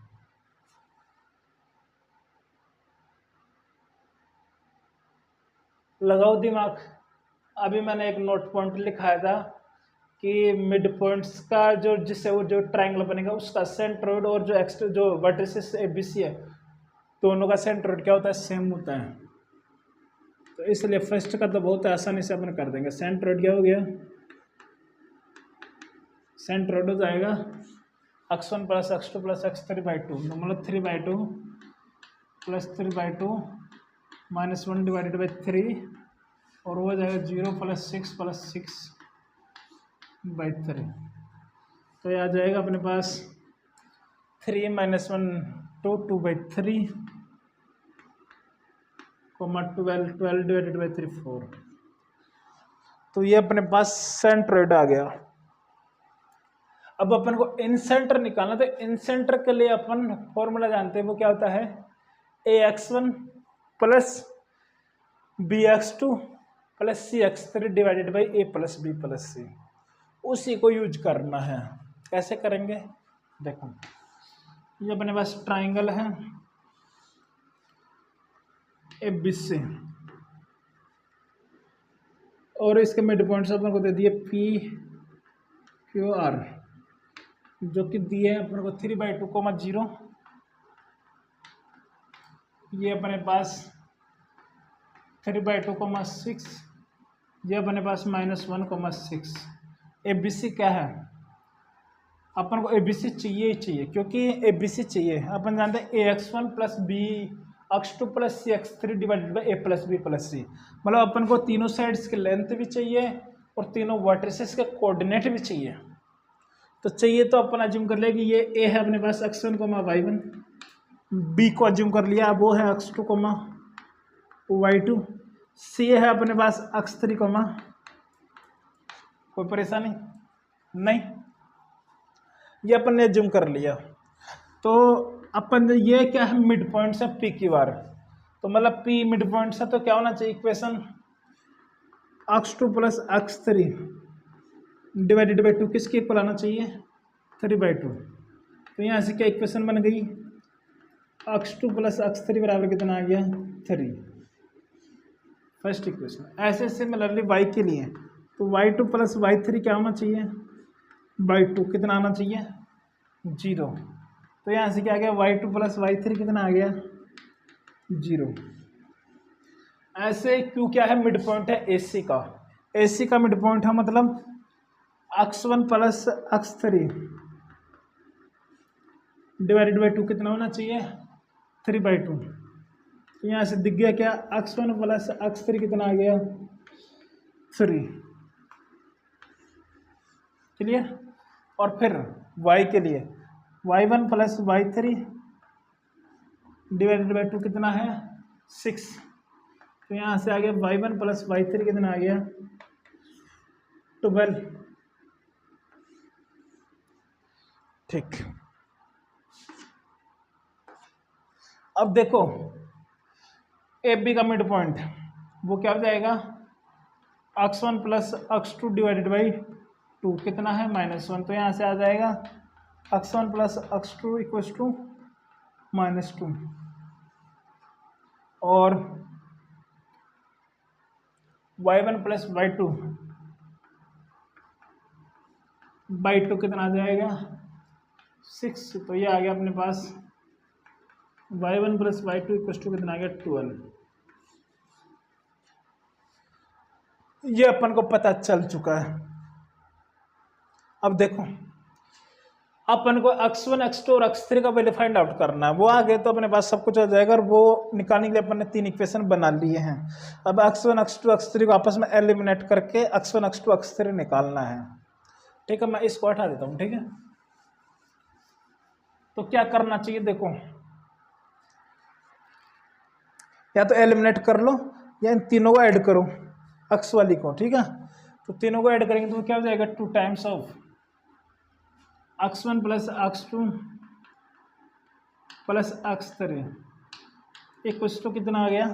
लगाओ दिमाग। अभी मैंने एक नोट पॉइंट लिखाया था कि मिड पॉइंट्स का जो जिससे वो जो ट्रायंगल बनेगा उसका सेंट्रोइड और जो वर्टिसेस ABC है दोनों का सेंट्रोइड क्या होता है, सेम होता है। तो इसलिए फर्स्ट का तो बहुत आसानी से अपन कर देंगे। सेंट्रोइड क्या हो गया, सेंट्रोइड हो जाएगा x1 + x2 + x3/2, मतलब 3/2 + 3/2 -1 डिवाइडेड बाई 3 और वो हो जाएगा 0 + 6 + 6/3। तो ये आ जाएगा अपने पास 3 - 1 2 2/3 12 डिवाइडेड बाई 3 4। तो ये अपने पास सेंट्रोइड आ गया। अब अपन को इन सेंटर निकालना, तो इन सेंटर के लिए अपन फॉर्मूला जानते हैं, वो क्या होता है AX1 + BX2 + CX3 divided by A + B + C। उसी को यूज करना है। कैसे करेंगे देखो, ये अपने पास ट्राइंगल है ABC, और इसके मिड पॉइंट्स अपन को दे दिए PQR, जो कि दिए हैं अपन को 3/2, 0। ये अपने पास 3/2, 6, ये अपने पास -1, 6। ABC क्या है, अपन को ABC चाहिए ही चाहिए, क्योंकि ABC चाहिए। अपन जानते हैं AX1 + BX2 + CX3 / A + B + C, मतलब अपन को तीनों साइड्स की लेंथ भी चाहिए और तीनों वर्टिसेस के कोऑर्डिनेट भी चाहिए। तो चाहिए तो अपन अज्यूम कर लिया कि ये A है अपने पास x1, y1, B को अज्यूम कर लिया, अब वो है x2, y2, C है अपने पास x3, कोई परेशानी नहीं, ये अपन ने अज्यूम कर लिया। तो अपन ये क्या है, मिड पॉइंट है PQR, तो मतलब P मिड पॉइंट है, तो क्या होना चाहिए इक्वेशन, x2 + x3 / 2 किसके इक्वल आना चाहिए, 3/2। तो यहाँ से क्या इक्वेशन बन गई, x2 + x3 बराबर कितना आ गया, 3, फर्स्ट इक्वेशन। ऐसे सिमिलरली y के लिए, तो y2 + y3 क्या होना चाहिए, /2, कितना आना चाहिए, 0। तो यहाँ से क्या आ गया, y2 + y3 कितना आ गया, 0। ऐसे Q क्या है, मिड पॉइंट है AC का, AC का मिड पॉइंट है, मतलब x1 + x3 / 2 कितना होना चाहिए, 3/2। तो यहाँ से दिख गया क्या, x1 + x3 कितना आ गया, 3, क्लियर। और फिर y के लिए y1 + y3 / 2 कितना है, 6। तो यहाँ से आ गया y1 + y3 कितना आ गया, 12, ठीक। अब देखो AB का मिड पॉइंट वो क्या हो जाएगा, x1 + x2 / 2 कितना है, -1। तो यहाँ से आ जाएगा x1 + x2 = -2, और y1 + y2 / 2 कितना आ जाएगा, 6। तो ये आ गया अपने पास y1 + y2 = कितना आ गया, 12। ये अपन को पता चल चुका है। अब देखो अपन को x1, x2 और x3 का वैल्यू फाइंड आउट करना है, वो आ गए तो अपने पास सब कुछ हो जाएगा, और वो निकालने के लिए अपन ने 3 इक्वेशन बना लिए हैं। अब x1, x2, x3 को आपस में एलिमिनेट करके x1, x2, x3 निकालना है, ठीक है। मैं इसको हटा देता हूँ, ठीक है। तो क्या करना चाहिए, देखो या तो एलिमिनेट कर लो या इन तीनों को ऐड करो, x वाली को, ठीक है। तो तीनों को ऐड करेंगे तो क्या हो जाएगा, 2 times of x1 + x2 + x3 = कितना आ गया,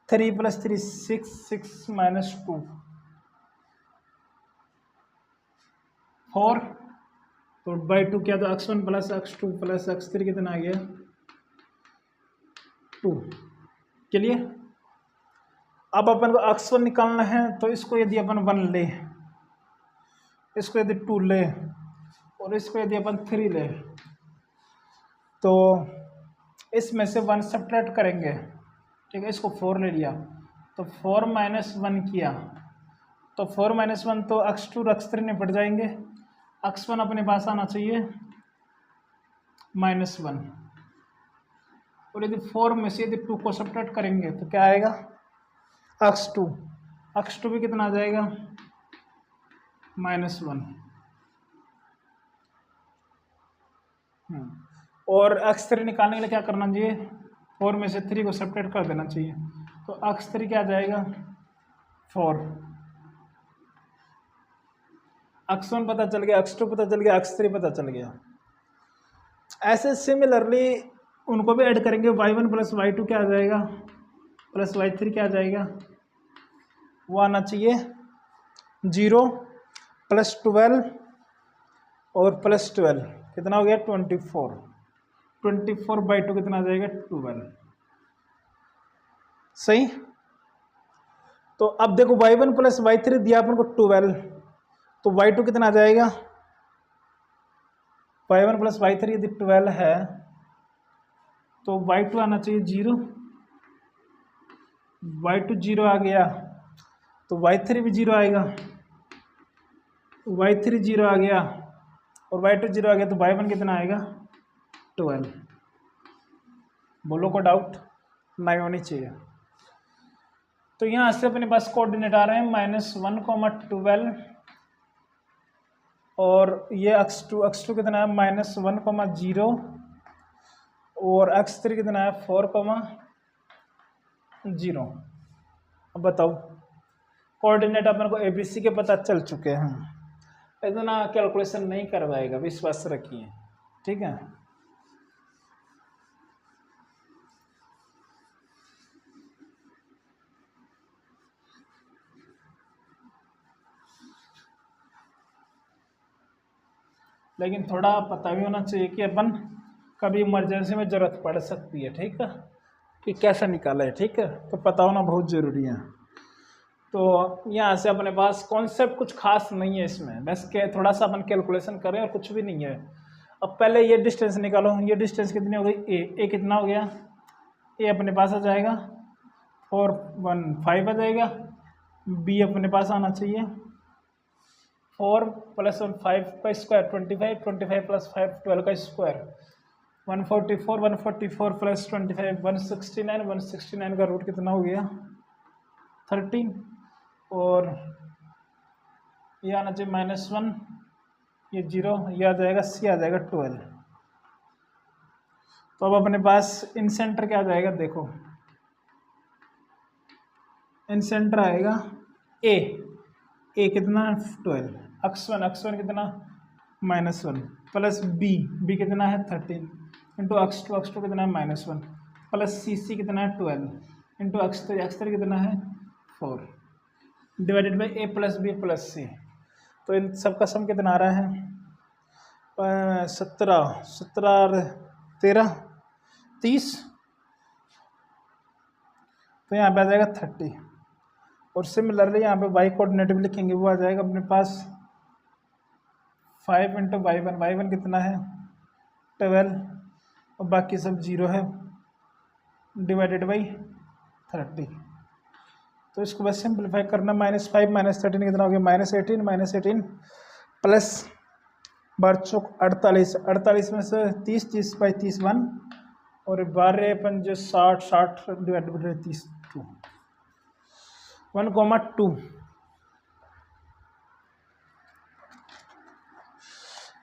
3 + 3 6, 6 - 2 4। तो /2 क्या, तो x1 + x2 + x3 कितना आ गया, 2, क्लियर। अब अपन को x1 निकालना है, तो इसको यदि अपन 1 ले, इसको यदि 2 ले, और इसको यदि अपन 3 ले, तो इसमें से 1 सब्ट्रैक्ट करेंगे, ठीक है। इसको 4 ले लिया, तो 4 - 1 किया, तो 4 - 1 तो x2 और x3 निपट जाएंगे, x1 अपने पास आना चाहिए -1, और यदि 4 में से यदि 2 को सब्ट्रैक्ट करेंगे तो क्या आएगा, x2 भी कितना आ जाएगा, -1। और x3 निकालने के लिए क्या करना चाहिए, 4 में से 3 को सब्ट्रैक्ट कर देना चाहिए, तो x3 क्या आ जाएगा, 4। x1 पता चल गया, x2 पता चल गया, x3 पता चल गया। ऐसे सिमिलरली उनको भी ऐड करेंगे, y1 + y2 क्या आ जाएगा, प्लस y3 क्या आ जाएगा, वो आना चाहिए 0 + 12 और +12 कितना हो गया, 24। 24/2 कितना आ जाएगा, 12, सही। तो अब देखो y1 प्लस y3 दिया अपन को 12, तो y2 कितना आ जाएगा, y1 प्लस y3 यदि 12 है तो y2 आना चाहिए 0, y2 0 आ गया तो y3 भी 0 आएगा, y3 0 आ गया और y2 0 आ गया तो y1 कितना आएगा 12। बोलो को डाउट नहीं होनी चाहिए। तो यहाँ से अपने पास कोऑर्डिनेट आ रहे हैं -1, 12 और ये x2 कितना है -1, 0 और x3 कितना है 4, 0। अब बताओ कोऑर्डिनेट अपन को ABC के पता चल चुके हैं, इतना कैलकुलेशन नहीं करवाएगा, विश्वास रखिए, ठीक है। लेकिन थोड़ा पता भी होना चाहिए कि अपन कभी इमरजेंसी में ज़रूरत पड़ सकती है, ठीक है, कि कैसे निकाला है, ठीक है, तो पता होना बहुत ज़रूरी है। तो यहाँ से अपने पास कॉन्सेप्ट कुछ खास नहीं है इसमें, बस के थोड़ा सा अपन कैलकुलेशन करें और कुछ भी नहीं है। अब पहले ये डिस्टेंस निकालो, ये डिस्टेंस कितनी हो गई, ए कितना हो गया, ए अपने पास आ जाएगा 4, 1, 5 आ जाएगा, बी अपने पास आना चाहिए 4 + 1, 5 का स्क्वायर 25, 25 + 5 12 का स्क्वायर 144, 144 + 25 169, 169 का रूट कितना हो गया 13 और ये आना चाहिए -1, ये 0, ये आ जाएगा सी आ जाएगा 12। तो अब अपने पास इन सेंटर क्या आ जाएगा, देखो इन सेंटर आएगा ए कितना 12, x1 कितना -1 प्लस बी कितना है 13 इंटू x2 कितना है -1 प्लस सी कितना है 12 इंटू x3 कितना है 4 divided by A plus B plus C. तो इन सब का सम कितना आ रहा है 17 और 13 30, तो यहाँ पे आ जाएगा 30 और सिमिलरली यहाँ पे y कोऑर्डिनेट भी लिखेंगे, वो आ जाएगा अपने पास 5 इंटू y1 कितना है 12 और बाकी सब 0 है डिवाइडेड बाई 30। तो इसको बस सिंप्लीफाई करना, -5 -13 कितना हो गया -18 प्लस 48 में से 30 बाई 30 1 और 12 5 60 डिवाइडेड बाई 30 2 1,2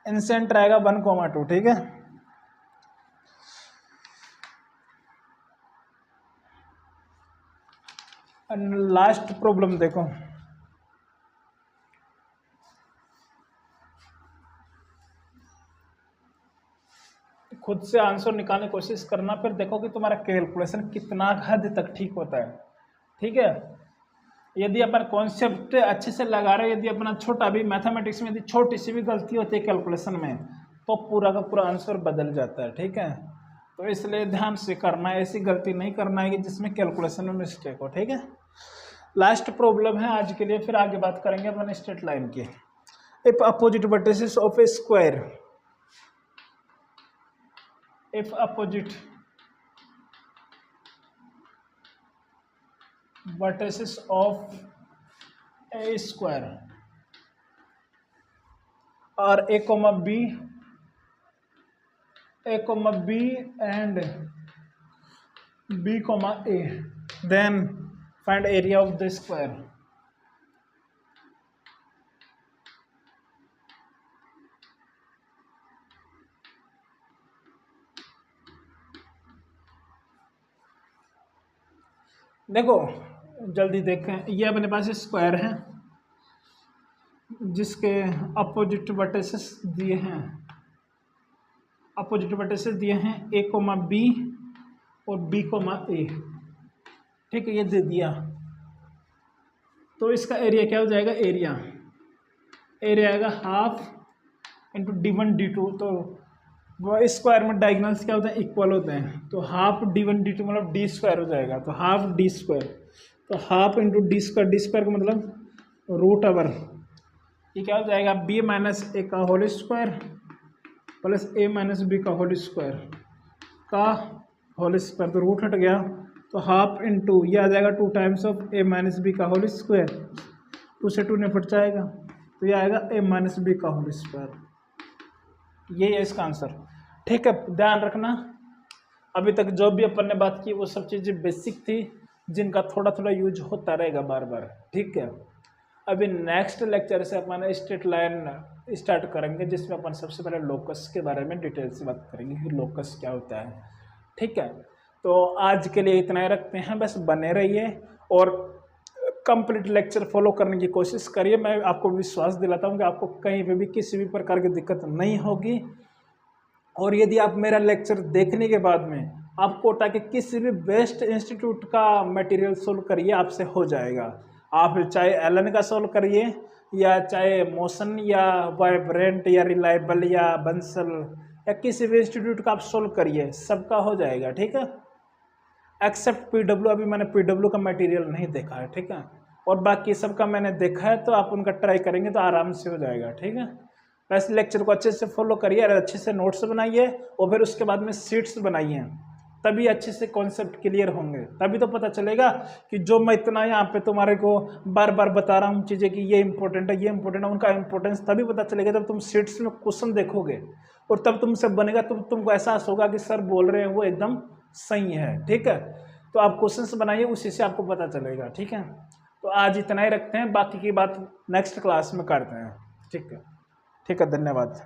इन सेंटर आएगा 1,2, ठीक है। लास्ट प्रॉब्लम देखो, खुद से आंसर निकालने की कोशिश करना, फिर देखो कि तुम्हारा कैलकुलेशन कितना हद तक ठीक होता है, ठीक है। यदि अपन कॉन्सेप्ट अच्छे से लगा रहे, यदि अपना छोटा भी मैथमेटिक्स में यदि छोटी सी भी गलती होती है कैलकुलेशन में, तो पूरा का पूरा आंसर बदल जाता है, ठीक है। तो इसलिए ध्यान से करना है, ऐसी गलती नहीं करना है कि जिसमें कैलकुलेशन में मिस्टेक हो, ठीक है। लास्ट प्रॉब्लम है आज के लिए, फिर आगे बात करेंगे अपन स्ट्रेट लाइन की। If opposite vertices of A square, if opposite vertices of a square are a, b and b, a, then find area of the square। देखो जल्दी देखें, ये अपने पास स्क्वायर है जिसके अपोजिट वर्टिसेस दिए हैं, a, b और b, a, ठीक है, ये दे दिया। तो इसका एरिया क्या हो जाएगा, एरिया आएगा ½ इंटू d1 d2। तो वो स्क्वायर में डायगोनल्स क्या होते हैं, इक्वल होते हैं, तो ½ d1 d2 मतलब d² हो जाएगा, तो ½ d²। तो हाफ इंटू डी स्क्वायर का मतलब रूट ओवर, ये क्या हो जाएगा, बी माइनस ए का whole square plus A minus B का होल स्क्वायर का होल स्क्वायर, तो रूट हट गया, तो हाफ इंटू ये आ जाएगा 2 times of A minus B का होल स्क्वायर, 2 से 2 निपट जाएगा, तो ये आएगा ए माइनस बी का होल स्क्वायर। ये है इसका आंसर। ठीक है, ध्यान रखना अभी तक जो भी अपन ने बात की वो सब चीज़ें बेसिक थी, जिनका थोड़ा थोड़ा यूज होता रहेगा बार बार। ठीक है, अभी नेक्स्ट लेक्चर से अपन स्ट्रेट लाइन स्टार्ट करेंगे, जिसमें अपन सबसे पहले लोकस के बारे में डिटेल से बात करेंगे कि लोकस क्या होता है। ठीक है, तो आज के लिए इतना ही रखते हैं, बस बने रहिए और कंप्लीट लेक्चर फॉलो करने की कोशिश करिए। मैं आपको विश्वास दिलाता हूँ कि आपको कहीं पे भी किसी भी प्रकार की दिक्कत नहीं होगी। और यदि आप मेरा लेक्चर देखने के बाद में आप कोटा के किसी भी बेस्ट इंस्टीट्यूट का मटेरियल सोल्व करिए, आपसे हो जाएगा। आप चाहे एलन का सोल्व करिए या चाहे मोशन या वाइब्रेंट या रिलायबल या बंसल या किसी भी इंस्टीट्यूट का आप सोल्व करिए, सबका हो जाएगा। ठीक है, एक्सेप्ट पीडब्ल्यू, अभी मैंने पीडब्ल्यू का मटेरियल नहीं देखा है। ठीक है, और बाकी सबका मैंने देखा है, तो आप उनका ट्राई करेंगे तो आराम से हो जाएगा। ठीक है, वैसे लेक्चर को अच्छे से फॉलो करिए और अच्छे से नोट्स बनाइए और फिर उसके बाद में सीट्स बनाइए, तभी अच्छे से कॉन्सेप्ट क्लियर होंगे। तभी तो पता चलेगा कि जो मैं इतना यहाँ पे तुम्हारे को बार बार बता रहा हूँ चीज़ें कि ये इंपॉर्टेंट है, ये इंपॉर्टेंट है, उनका इंपॉर्टेंस तभी पता चलेगा जब तुम सीट्स में क्वेश्चन देखोगे, और तब तुमसे बनेगा, तुमको एहसास होगा कि सर बोल रहे हैं वो एकदम सही है। ठीक है, तो आप क्वेश्चंस बनाइए, उसी से आपको पता चलेगा। ठीक है, तो आज इतना ही रखते हैं, बाकी की बात नेक्स्ट क्लास में करते हैं। ठीक है, धन्यवाद।